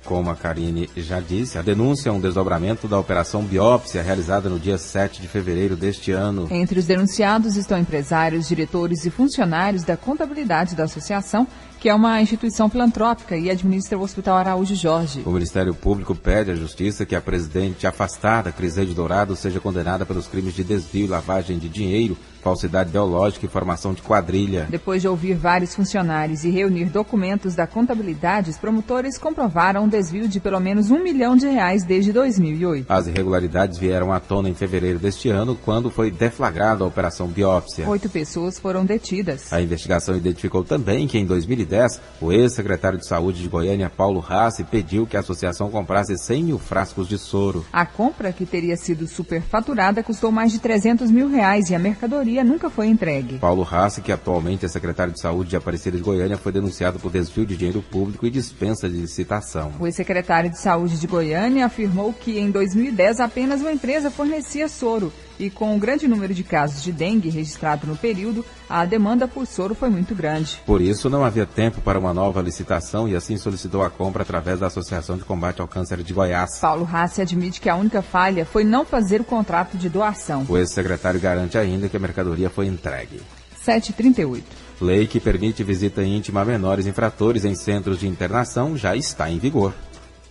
como a Karine já disse, a denúncia é um desdobramento da Operação Biópsia realizada no dia 7 de fevereiro deste ano. Entre os denunciados estão empresários, diretores e funcionários da contabilidade da associação, que é uma instituição filantrópica e administra o Hospital Araújo Jorge. O Ministério Público pede à Justiça que a presidente afastada, Criseide Dourado, seja condenada pelos crimes de desvio e lavagem de dinheiro, falsidade ideológica e formação de quadrilha. Depois de ouvir vários funcionários e reunir documentos da contabilidade, os promotores comprovaram um desvio de pelo menos R$1 milhão desde 2008. As irregularidades vieram à tona em fevereiro deste ano, quando foi deflagrada a Operação Biópsia. 8 pessoas foram detidas. A investigação identificou também que em 2010, o ex-secretário de Saúde de Goiânia, Paulo Rassi, pediu que a associação comprasse 100 mil frascos de soro. A compra, que teria sido superfaturada, custou mais de R$300 mil e a mercadoria nunca foi entregue. Paulo Rassi, que atualmente é secretário de Saúde de Aparecida de Goiânia, foi denunciado por desvio de dinheiro público e dispensa de licitação. O ex-secretário de Saúde de Goiânia afirmou que em 2010 apenas uma empresa fornecia soro e com um grande número de casos de dengue registrado no período, a demanda por soro foi muito grande. Por isso, não havia tempo para uma nova licitação e assim solicitou a compra através da Associação de Combate ao Câncer de Goiás. Paulo Rassi admite que a única falha foi não fazer o contrato de doação. O ex-secretário garante ainda que a mercadoria foi entregue. 7h38. Lei que permite visita íntima a menores infratores em centros de internação já está em vigor.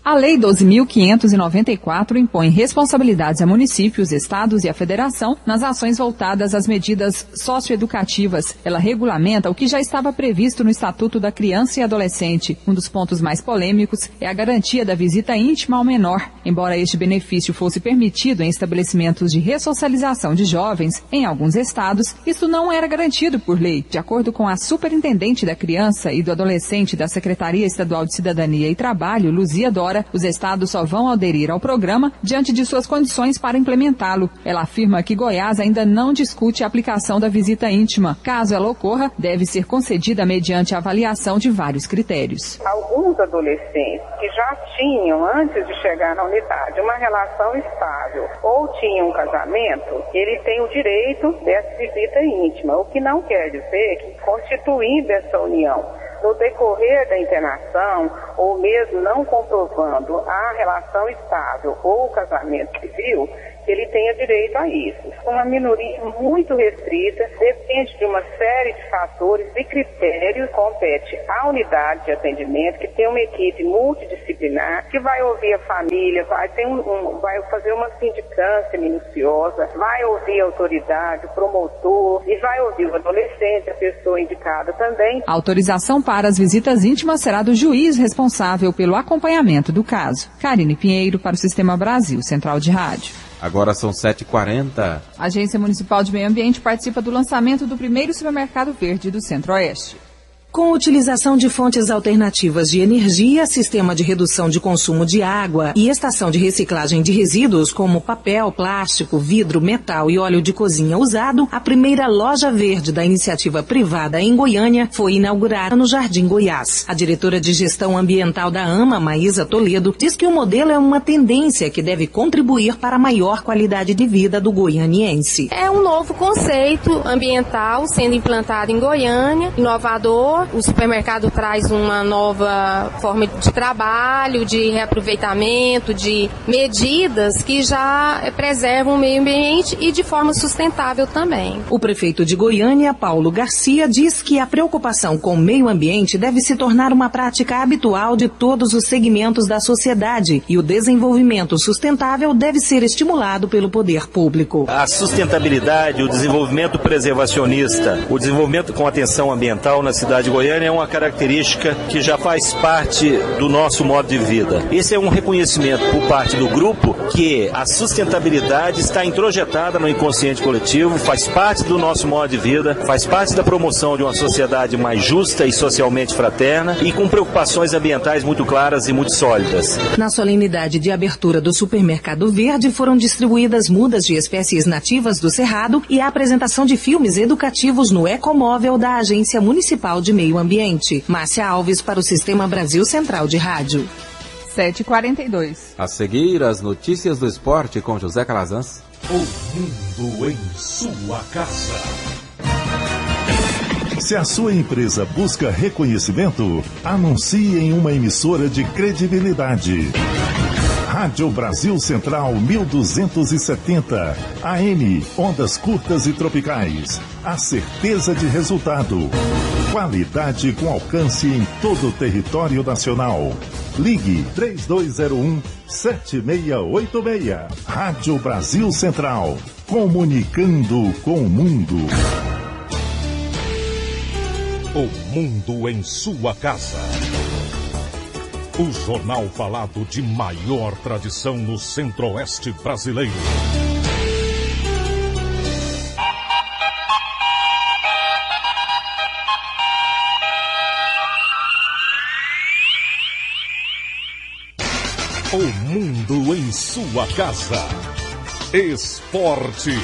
A Lei 12.594 impõe responsabilidades a municípios, estados e a federação nas ações voltadas às medidas socioeducativas. Ela regulamenta o que já estava previsto no Estatuto da Criança e Adolescente. Um dos pontos mais polêmicos é a garantia da visita íntima ao menor. Embora este benefício fosse permitido em estabelecimentos de ressocialização de jovens, em alguns estados, isso não era garantido por lei. De acordo com a superintendente da Criança e do Adolescente da Secretaria Estadual de Cidadania e Trabalho, Luzia Dora, os estados só vão aderir ao programa diante de suas condições para implementá-lo. Ela afirma que Goiás ainda não discute a aplicação da visita íntima. Caso ela ocorra, deve ser concedida mediante a avaliação de vários critérios. Alguns adolescentes que já tinham, antes de chegar na unidade, uma relação estável ou tinham um casamento, ele tem o direito dessa visita íntima, o que não quer dizer que, constituindo essa união, no decorrer da internação, ou mesmo não comprovando a relação estável ou o casamento civil, ele tenha direito a isso. Uma minoria muito restrita, depende de uma série de fatores e critérios, compete à unidade de atendimento, que tem uma equipe multidisciplinar, que vai ouvir a família, vai fazer uma sindicância minuciosa, vai ouvir a autoridade, o promotor, e vai ouvir o adolescente, a pessoa indicada também. A autorização para as visitas íntimas será do juiz responsável pelo acompanhamento do caso. Karine Pinheiro, para o Sistema Brasil Central de Rádio. Agora são 7h40. A Agência Municipal de Meio Ambiente participa do lançamento do primeiro supermercado verde do Centro-Oeste. Com a utilização de fontes alternativas de energia, sistema de redução de consumo de água e estação de reciclagem de resíduos como papel, plástico, vidro, metal e óleo de cozinha usado, a primeira loja verde da iniciativa privada em Goiânia foi inaugurada no Jardim Goiás. A diretora de gestão ambiental da AMA, Maísa Toledo, diz que o modelo é uma tendência que deve contribuir para a maior qualidade de vida do goianiense. É um novo conceito ambiental sendo implantado em Goiânia, inovador. O supermercado traz uma nova forma de trabalho, de reaproveitamento, de medidas que já preservam o meio ambiente e de forma sustentável também. O prefeito de Goiânia, Paulo Garcia, diz que a preocupação com o meio ambiente deve se tornar uma prática habitual de todos os segmentos da sociedade e o desenvolvimento sustentável deve ser estimulado pelo poder público. A sustentabilidade, o desenvolvimento preservacionista, o desenvolvimento com atenção ambiental na cidade de Goiânia é uma característica que já faz parte do nosso modo de vida. Esse é um reconhecimento por parte do grupo que a sustentabilidade está introjetada no inconsciente coletivo, faz parte do nosso modo de vida, faz parte da promoção de uma sociedade mais justa e socialmente fraterna e com preocupações ambientais muito claras e muito sólidas. Na solenidade de abertura do Supermercado Verde foram distribuídas mudas de espécies nativas do Cerrado e a apresentação de filmes educativos no Ecomóvel da Agência Municipal de Meio Ambiente. Márcia Alves para o Sistema Brasil Central de Rádio. 7h42. A seguir, as notícias do esporte com José Calazans. O mundo em sua casa. Se a sua empresa busca reconhecimento, anuncie em uma emissora de credibilidade. Rádio Brasil Central 1270, AM, ondas curtas e tropicais. A certeza de resultado. Qualidade com alcance em todo o território nacional. Ligue 3201-7686. Rádio Brasil Central. Comunicando com o mundo. O mundo em sua casa. O jornal falado de maior tradição no Centro-Oeste brasileiro. O mundo em sua casa. Esporte.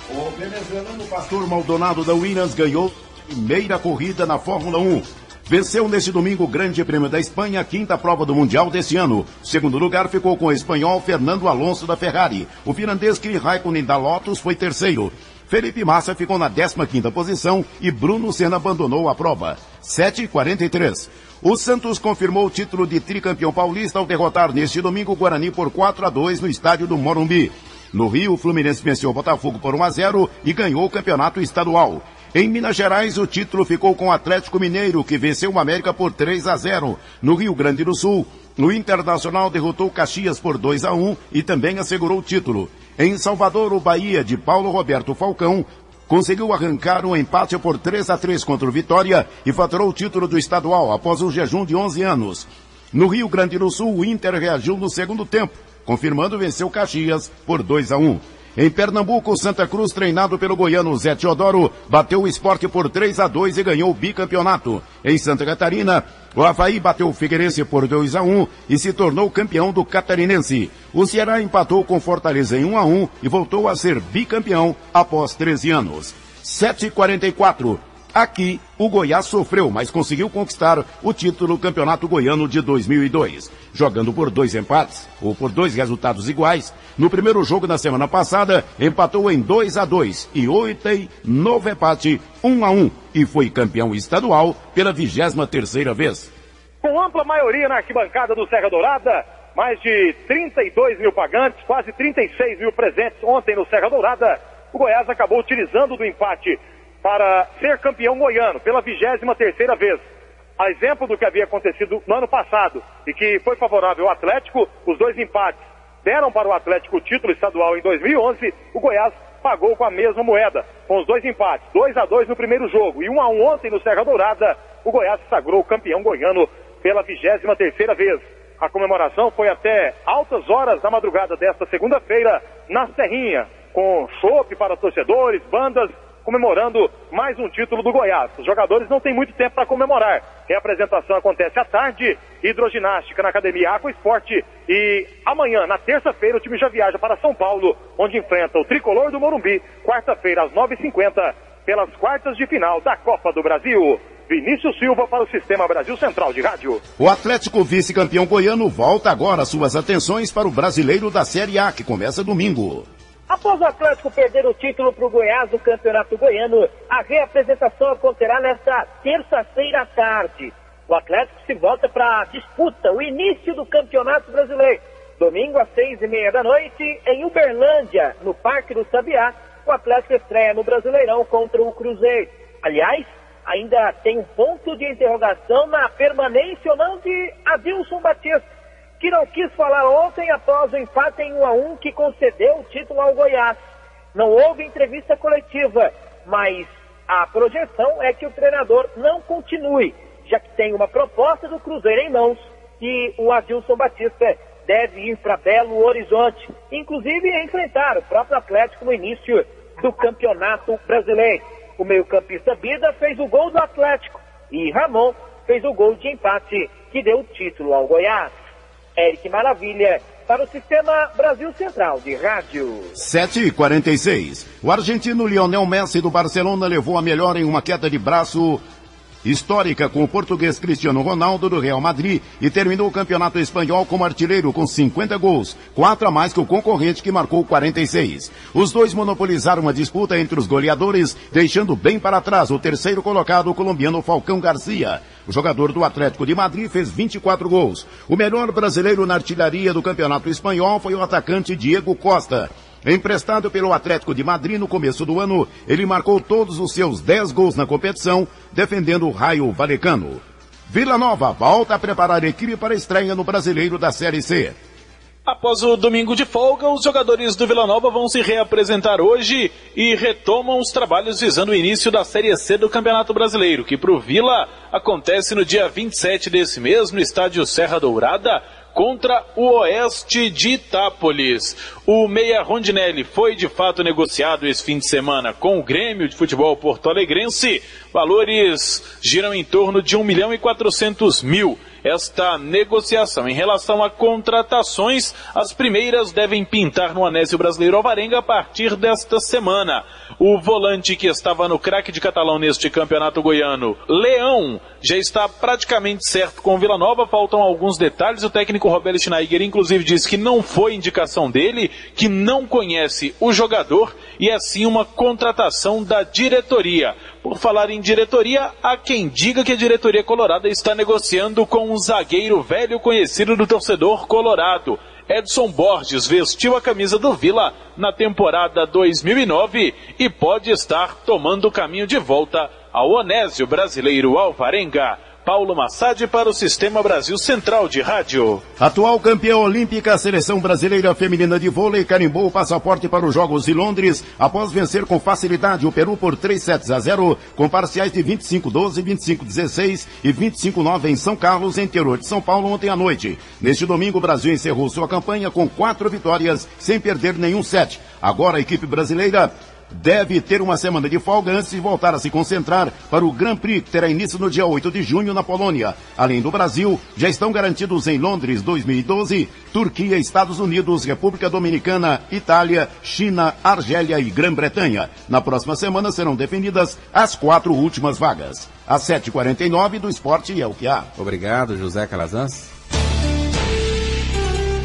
O venezuelano Pastor Maldonado da Williams ganhou a primeira corrida na Fórmula 1. Venceu neste domingo o Grande Prêmio da Espanha, a quinta prova do Mundial deste ano. Segundo lugar ficou com o espanhol Fernando Alonso da Ferrari. O finlandês Kimi Raikkonen da Lotus foi terceiro. Felipe Massa ficou na 15ª posição e Bruno Senna abandonou a prova. 7h43. O Santos confirmou o título de tricampeão paulista ao derrotar neste domingo o Guarani por 4-2 no estádio do Morumbi. No Rio, o Fluminense venceu o Botafogo por 1-0 e ganhou o campeonato estadual. Em Minas Gerais, o título ficou com o Atlético Mineiro, que venceu o América por 3-0. No Rio Grande do Sul, o Internacional derrotou o Caxias por 2-1 e também assegurou o título. Em Salvador, o Bahia, de Paulo Roberto Falcão, conseguiu arrancar um empate por 3-3 contra o Vitória e faturou o título do estadual após um jejum de 11 anos. No Rio Grande do Sul, o Inter reagiu no segundo tempo, confirmando vencer o Caxias por 2-1. Em Pernambuco, o Santa Cruz, treinado pelo goiano Zé Teodoro, bateu o Sport por 3-2 e ganhou o bicampeonato. Em Santa Catarina, o Avaí bateu o Figueirense por 2-1 e se tornou campeão do Catarinense. O Ceará empatou com Fortaleza em 1-1 e voltou a ser bicampeão após 13 anos. 7h44. Aqui, o Goiás sofreu, mas conseguiu conquistar o título do Campeonato Goiano de 2002. Jogando por 2 empates, ou por 2 resultados iguais, no primeiro jogo da semana passada, empatou em 2-2 e ontem, novo empate, 1-1, e foi campeão estadual pela 23ª vez. Com ampla maioria na arquibancada do Serra Dourada, mais de 32 mil pagantes, quase 36 mil presentes ontem no Serra Dourada, o Goiás acabou utilizando do empate para ser campeão goiano pela 23ª vez. A exemplo do que havia acontecido no ano passado e que foi favorável ao Atlético, os 2 empates deram para o Atlético o título estadual em 2011, o Goiás pagou com a mesma moeda, com os 2 empates, 2-2 no primeiro jogo e 1-1 ontem no Serra Dourada, o Goiás se sagrou campeão goiano pela 23ª vez. A comemoração foi até altas horas da madrugada desta segunda-feira na Serrinha, com chopp para torcedores, bandas comemorando mais um título do Goiás. Os jogadores não têm muito tempo para comemorar. A apresentação acontece à tarde, hidroginástica na Academia Aqua Esporte, e amanhã, na terça-feira, o time já viaja para São Paulo, onde enfrenta o Tricolor do Morumbi, quarta-feira às 9h50, pelas quartas de final da Copa do Brasil. Vinícius Silva para o Sistema Brasil Central de Rádio. O Atlético vice-campeão goiano volta agora suas atenções para o Brasileiro da Série A, que começa domingo. Após o Atlético perder o título para o Goiás do Campeonato Goiano, a reapresentação acontecerá nesta terça-feira à tarde. O Atlético se volta para a disputa, o início do Campeonato Brasileiro. Domingo às 6h30 da noite, em Uberlândia, no Parque do Sabiá, o Atlético estreia no Brasileirão contra o Cruzeiro. Aliás, ainda tem um ponto de interrogação na permanência ou não de Adilson Batista, que não quis falar ontem após o empate em 1-1 que concedeu o título ao Goiás. Não houve entrevista coletiva, mas a projeção é que o treinador não continue, já que tem uma proposta do Cruzeiro em mãos e o Adilson Batista deve ir para Belo Horizonte, inclusive enfrentar o próprio Atlético no início do Campeonato Brasileiro. O meio-campista Bida fez o gol do Atlético e Ramon fez o gol de empate que deu o título ao Goiás. Eric Maravilha para o Sistema Brasil Central de Rádio. 7h46. O argentino Lionel Messi do Barcelona levou a melhor em uma queda de braço histórica com o português Cristiano Ronaldo do Real Madrid e terminou o campeonato espanhol como artilheiro com 50 gols, 4 a mais que o concorrente que marcou 46. Os dois monopolizaram a disputa entre os goleadores, deixando bem para trás o terceiro colocado, o colombiano Falcão Garcia. O jogador do Atlético de Madrid fez 24 gols. O melhor brasileiro na artilharia do campeonato espanhol foi o atacante Diego Costa. Emprestado pelo Atlético de Madrid no começo do ano, ele marcou todos os seus 10 gols na competição, defendendo o Raio Vallecano. Vila Nova volta a preparar a equipe para a estreia no Brasileiro da Série C. Após o domingo de folga, os jogadores do Vila Nova vão se reapresentar hoje e retomam os trabalhos visando o início da Série C do Campeonato Brasileiro, que para o Vila acontece no dia 27 desse mês, no estádio Serra Dourada, contra o Oeste de Itápolis. O meia Rondinelli foi de fato negociado esse fim de semana com o Grêmio de Futebol Porto-Alegrense. Valores giram em torno de 1.400.000. Esta negociação. Em relação a contratações, as primeiras devem pintar no Anésio Brasileiro Alvarenga a partir desta semana. O volante que estava no craque de Catalão neste campeonato goiano, Leão, já está praticamente certo com o Vila Nova. Faltam alguns detalhes. O técnico Roberto Schneider inclusive disse que não foi indicação dele, que não conhece o jogador e é sim uma contratação da diretoria. Por falar em diretoria, há quem diga que a diretoria colorada está negociando com um zagueiro velho conhecido do torcedor colorado. Edson Borges vestiu a camisa do Vila na temporada 2009 e pode estar tomando o caminho de volta ao Onésio Brasileiro Alvarenga. Paulo Massad para o Sistema Brasil Central de Rádio. Atual campeã olímpica, a seleção brasileira feminina de vôlei carimbou o passaporte para os Jogos de Londres após vencer com facilidade o Peru por 3-0, com parciais de 25-12, 25-16 e 25-9 em São Carlos, interior de São Paulo, ontem à noite. Neste domingo, o Brasil encerrou sua campanha com 4 vitórias, sem perder nenhum set. Agora a equipe brasileira deve ter uma semana de folga antes de voltar a se concentrar para o Grand Prix, que terá início no dia 8 de junho na Polônia. Além do Brasil, já estão garantidos em Londres 2012, Turquia, Estados Unidos, República Dominicana, Itália, China, Argélia e Grã-Bretanha. Na próxima semana serão definidas as 4 últimas vagas. Às 7h49 do Esporte é o que há. Obrigado, José Calazans.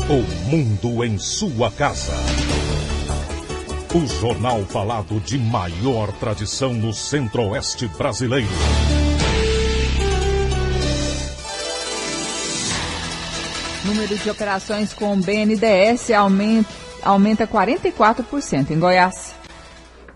O mundo em sua casa. O jornal falado de maior tradição no Centro-Oeste brasileiro. Número de operações com BNDES aumenta 44% em Goiás.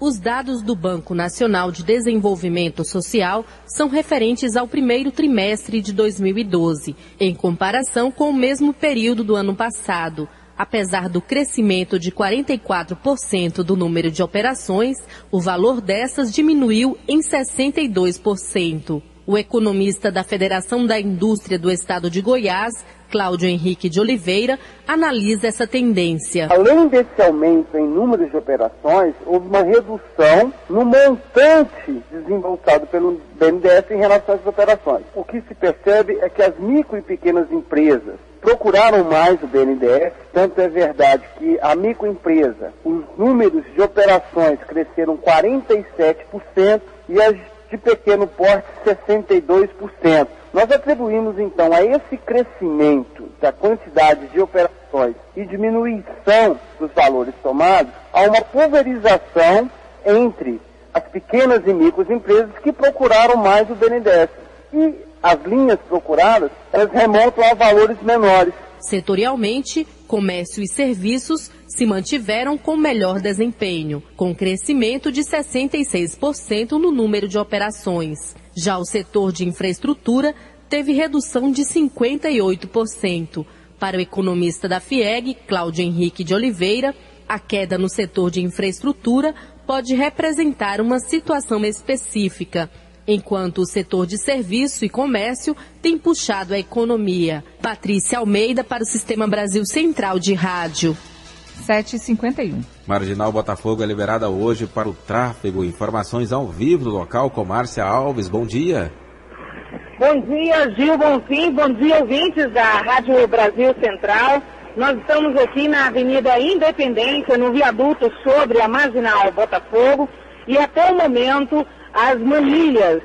Os dados do Banco Nacional de Desenvolvimento Social são referentes ao primeiro trimestre de 2012, em comparação com o mesmo período do ano passado. Apesar do crescimento de 44% do número de operações, o valor dessas diminuiu em 62%. O economista da Federação da Indústria do Estado de Goiás, Cláudio Henrique de Oliveira analisa essa tendência. Além desse aumento em número de operações, houve uma redução no montante desembolsado pelo BNDES em relação às operações. O que se percebe é que as micro e pequenas empresas procuraram mais o BNDES, tanto é verdade que a microempresa, os números de operações cresceram 47% e as de pequeno porte 62%. Nós atribuímos então a esse crescimento da quantidade de operações e diminuição dos valores tomados a uma pulverização entre as pequenas e microempresas que procuraram mais o BNDES. E as linhas procuradas, elas remontam a valores menores. Setorialmente, comércio e serviços se mantiveram com melhor desempenho, com crescimento de 66% no número de operações. Já o setor de infraestrutura teve redução de 58%. Para o economista da FIEG, Cláudio Henrique de Oliveira, a queda no setor de infraestrutura pode representar uma situação específica, enquanto o setor de serviço e comércio tem puxado a economia. Patrícia Almeida para o Sistema Brasil Central de Rádio. 7h51. Marginal Botafogo é liberada hoje para o tráfego. Informações ao vivo do local com Márcia Alves. Bom dia. Bom dia, Gil Bonfim. Bom dia, ouvintes da Rádio Brasil Central. Nós estamos aqui na Avenida Independência, no viaduto sobre a Marginal Botafogo. E até o momento, as manilhas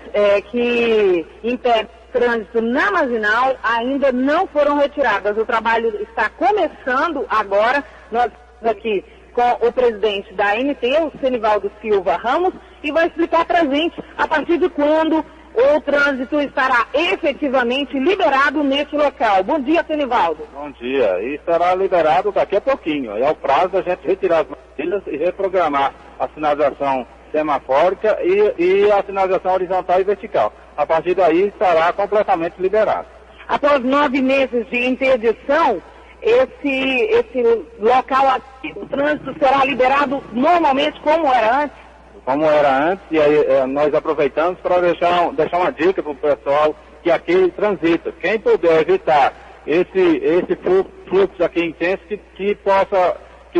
que impedem o trânsito na Marginal ainda não foram retiradas. O trabalho está começando agora. Nós estamos aqui com o presidente da ANT, o Senivaldo Silva Ramos, e vai explicar para a gente a partir de quando o trânsito estará efetivamente liberado nesse local. Bom dia, Senivaldo. Bom dia. E será liberado daqui a pouquinho. É o prazo da gente retirar as manilhas e reprogramar a sinalização semafórica e a sinalização horizontal e vertical. A partir daí estará completamente liberado. Após 9 meses de interdição, esse local aqui, o trânsito será liberado normalmente como era antes? Como era antes, e aí nós aproveitamos para deixar uma dica para o pessoal que aqui transita. Quem puder evitar esse fluxo aqui intenso, que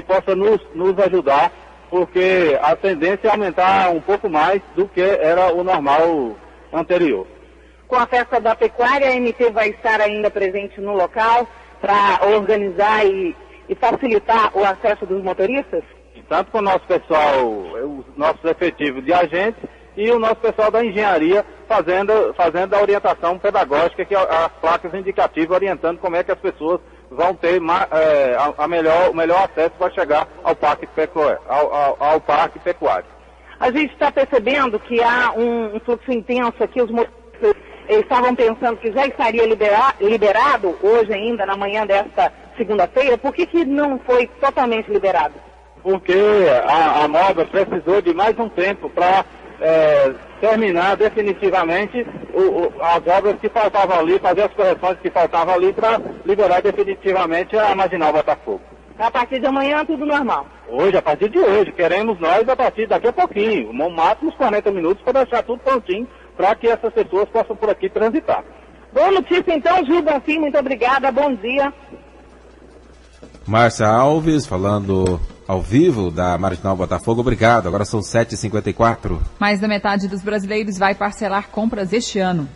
possa nos ajudar, porque a tendência é aumentar um pouco mais do que era o normal anterior. Com a festa da pecuária, a MT vai estar ainda presente no local para organizar e facilitar o acesso dos motoristas? Tanto com o nosso pessoal, os nossos efetivos de agentes e o nosso pessoal da engenharia fazendo a orientação pedagógica, que as placas indicativas orientando como é que as pessoas vão ter o melhor acesso para chegar ao parque pecuário. A gente está percebendo que há um fluxo intenso aqui, os motoristas estavam pensando que já estaria liberado hoje ainda, na manhã desta segunda-feira. Por que não foi totalmente liberado? Porque a MOBA precisou de mais um tempo para terminar definitivamente as obras que faltavam ali, fazer as correções que faltavam ali para liberar definitivamente a Marginal Botafogo. A partir de amanhã tudo normal? Hoje, a partir de hoje, queremos nós a partir daqui a pouquinho, no máximo uns 40 minutos para deixar tudo prontinho para que essas pessoas possam por aqui transitar. Boa notícia então, Gil Bonfim, muito obrigada, bom dia. Márcia Alves falando ao vivo da Marginal Botafogo, obrigado. Agora são 7h54. Mais da metade dos brasileiros vai parcelar compras este ano.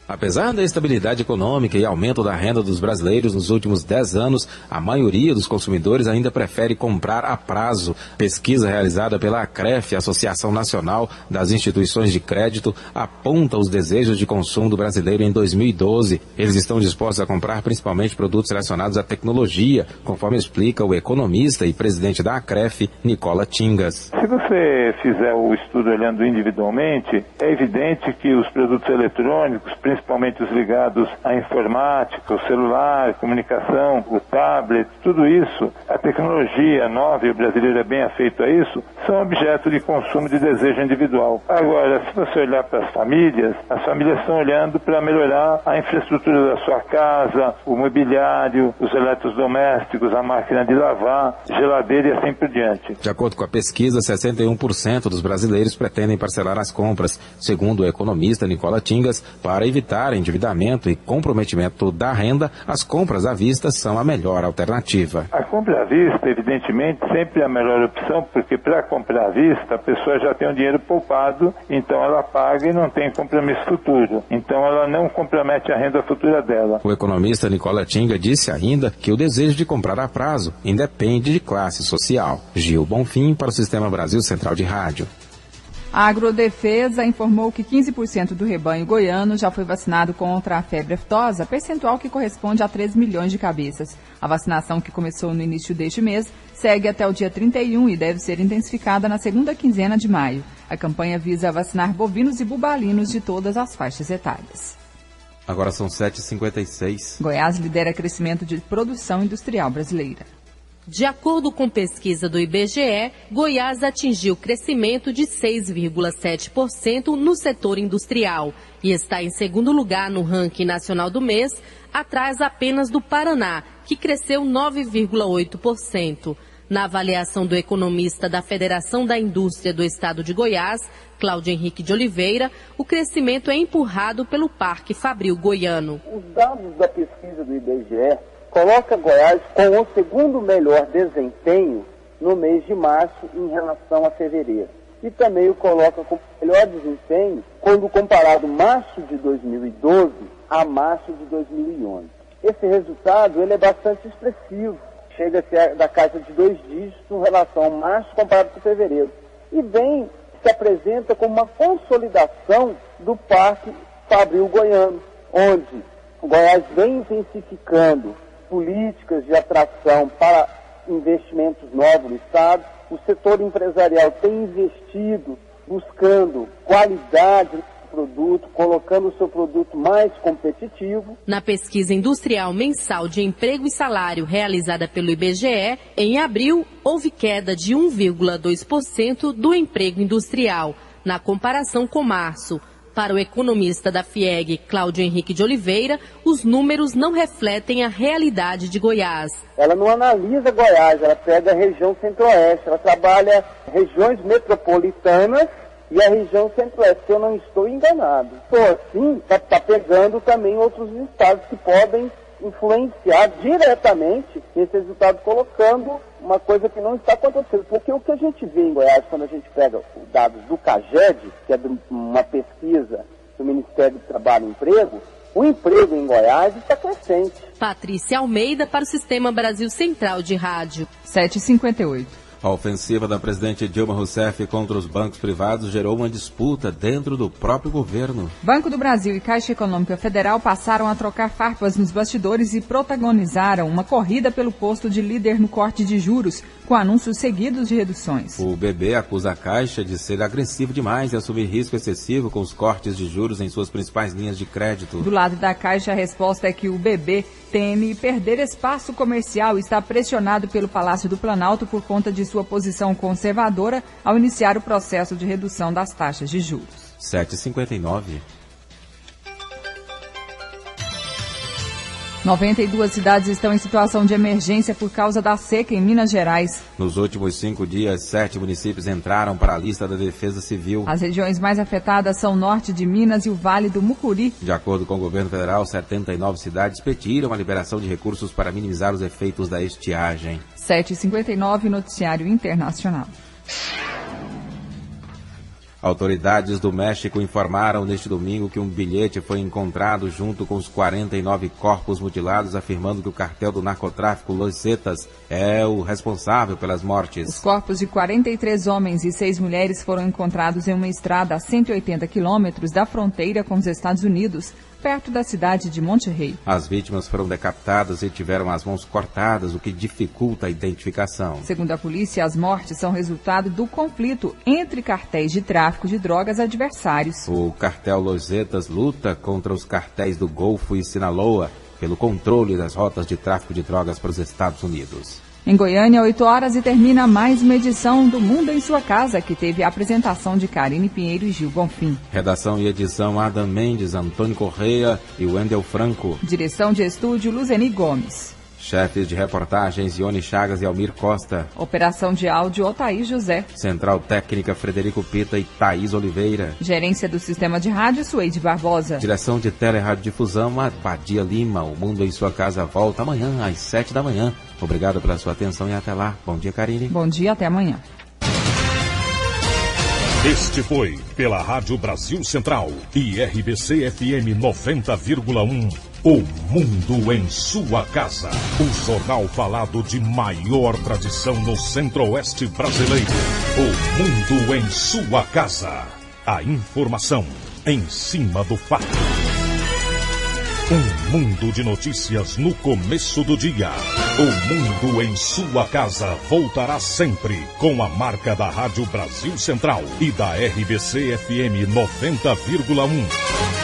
Apesar da estabilidade econômica e aumento da renda dos brasileiros nos últimos 10 anos, a maioria dos consumidores ainda prefere comprar a prazo. Pesquisa realizada pela ACREF, Associação Nacional das Instituições de Crédito, aponta os desejos de consumo do brasileiro em 2012. Eles estão dispostos a comprar principalmente produtos relacionados à tecnologia, conforme explica o economista e presidente da ACREF, Nicola Tingas. Se você fizer o estudo olhando individualmente, é evidente que os produtos eletrônicos, principalmente os ligados à informática, o celular, comunicação, o tablet, tudo isso, a tecnologia nova, e o brasileiro é bem afeito a isso, são objeto de consumo de desejo individual. Agora, se você olhar para as famílias estão olhando para melhorar a infraestrutura da sua casa, o mobiliário, os eletrodomésticos, a máquina de lavar, geladeira e assim por diante. De acordo com a pesquisa, 61% dos brasileiros pretendem parcelar as compras, segundo o economista Nicola Tingas, para evitar evitar endividamento e comprometimento da renda, as compras à vista são a melhor alternativa. A compra à vista, evidentemente, sempre é a melhor opção, porque para comprar à vista a pessoa já tem o dinheiro poupado, então ela paga e não tem compromisso futuro. Então ela não compromete a renda futura dela. O economista Nicola Tinga disse ainda que o desejo de comprar a prazo independe de classe social. Gil Bonfim para o Sistema Brasil Central de Rádio. A Agrodefesa informou que 15% do rebanho goiano já foi vacinado contra a febre aftosa, percentual que corresponde a 3 milhões de cabeças. A vacinação, que começou no início deste mês, segue até o dia 31 e deve ser intensificada na segunda quinzena de maio. A campanha visa vacinar bovinos e bubalinos de todas as faixas etárias. Agora são 7h56. Goiás lidera crescimento de produção industrial brasileira. De acordo com pesquisa do IBGE, Goiás atingiu crescimento de 6,7% no setor industrial e está em segundo lugar no ranking nacional do mês, atrás apenas do Paraná, que cresceu 9,8%. Na avaliação do economista da Federação da Indústria do Estado de Goiás, Cláudio Henrique de Oliveira, o crescimento é empurrado pelo Parque Fabril Goiano. Os dados da pesquisa do IBGE coloca Goiás com o segundo melhor desempenho no mês de março em relação a fevereiro. E também o coloca com melhor desempenho quando comparado março de 2012 a março de 2011. Esse resultado ele é bastante expressivo, chega-se da casa de 2 dígitos em relação a março comparado com fevereiro. E se apresenta como uma consolidação do Parque Fabril Goiano, onde Goiás vem intensificando políticas de atração para investimentos novos no Estado. O setor empresarial tem investido buscando qualidade no produto, colocando o seu produto mais competitivo. Na pesquisa industrial mensal de emprego e salário realizada pelo IBGE, em abril, houve queda de 1,2% do emprego industrial, na comparação com março. Para o economista da FIEG, Cláudio Henrique de Oliveira, os números não refletem a realidade de Goiás. Ela não analisa Goiás, ela pega a região centro-oeste, ela trabalha regiões metropolitanas e a região centro-oeste, se eu não estou enganado. Então, assim, está pegando também outros estados que podem influenciar diretamente esse resultado, colocando uma coisa que não está acontecendo. Porque o que a gente vê em Goiás, quando a gente pega os dados do CAGED, que é uma pesquisa do Ministério do Trabalho e Emprego, o emprego em Goiás está crescente. Patrícia Almeida para o Sistema Brasil Central de Rádio. 7h58. A ofensiva da presidente Dilma Rousseff contra os bancos privados gerou uma disputa dentro do próprio governo. Banco do Brasil e Caixa Econômica Federal passaram a trocar farpas nos bastidores e protagonizaram uma corrida pelo posto de líder no corte de juros, com anúncios seguidos de reduções. O BB acusa a Caixa de ser agressivo demais e assumir risco excessivo com os cortes de juros em suas principais linhas de crédito. Do lado da Caixa, a resposta é que o BB teme perder espaço comercial e está pressionado pelo Palácio do Planalto por conta de sua posição conservadora ao iniciar o processo de redução das taxas de juros. 7h59. 92 cidades estão em situação de emergência por causa da seca em Minas Gerais. Nos últimos 5 dias, 7 municípios entraram para a lista da Defesa Civil. As regiões mais afetadas são o norte de Minas e o Vale do Mucuri. De acordo com o governo federal, 79 cidades pediram a liberação de recursos para minimizar os efeitos da estiagem. 7h59, Noticiário Internacional. Autoridades do México informaram neste domingo que um bilhete foi encontrado junto com os 49 corpos mutilados, afirmando que o cartel do narcotráfico Los Zetas é o responsável pelas mortes. Os corpos de 43 homens e 6 mulheres foram encontrados em uma estrada a 180 quilômetros da fronteira com os Estados Unidos, perto da cidade de Monterrey. As vítimas foram decapitadas e tiveram as mãos cortadas, o que dificulta a identificação. Segundo a polícia, as mortes são resultado do conflito entre cartéis de tráfico de drogas adversários. O cartel Los Zetas luta contra os cartéis do Golfo e Sinaloa pelo controle das rotas de tráfico de drogas para os Estados Unidos. Em Goiânia, 8 horas e termina mais uma edição do Mundo em Sua Casa, que teve a apresentação de Karine Pinheiro e Gil Bonfim. Redação e edição Adam Mendes, Antônio Correia e Wendel Franco. Direção de estúdio Luzeni Gomes. Chefes de reportagens, Ione Chagas e Almir Costa. Operação de áudio, Otaí José. Central técnica, Frederico Pita e Thaís Oliveira. Gerência do Sistema de Rádio, Suede Barbosa. Direção de Tele-Rádio-Difusão, Badia Lima. O Mundo em Sua Casa volta amanhã às 7 da manhã. Obrigado pela sua atenção e até lá. Bom dia, Karine. Bom dia, até amanhã. Este foi, pela Rádio Brasil Central e RBC FM 90,1, O Mundo em Sua Casa. O jornal falado de maior tradição no Centro-Oeste brasileiro. O Mundo em Sua Casa. A informação em cima do fato. Um mundo de notícias no começo do dia. O Mundo em Sua Casa voltará sempre com a marca da Rádio Brasil Central e da RBC FM 90,1.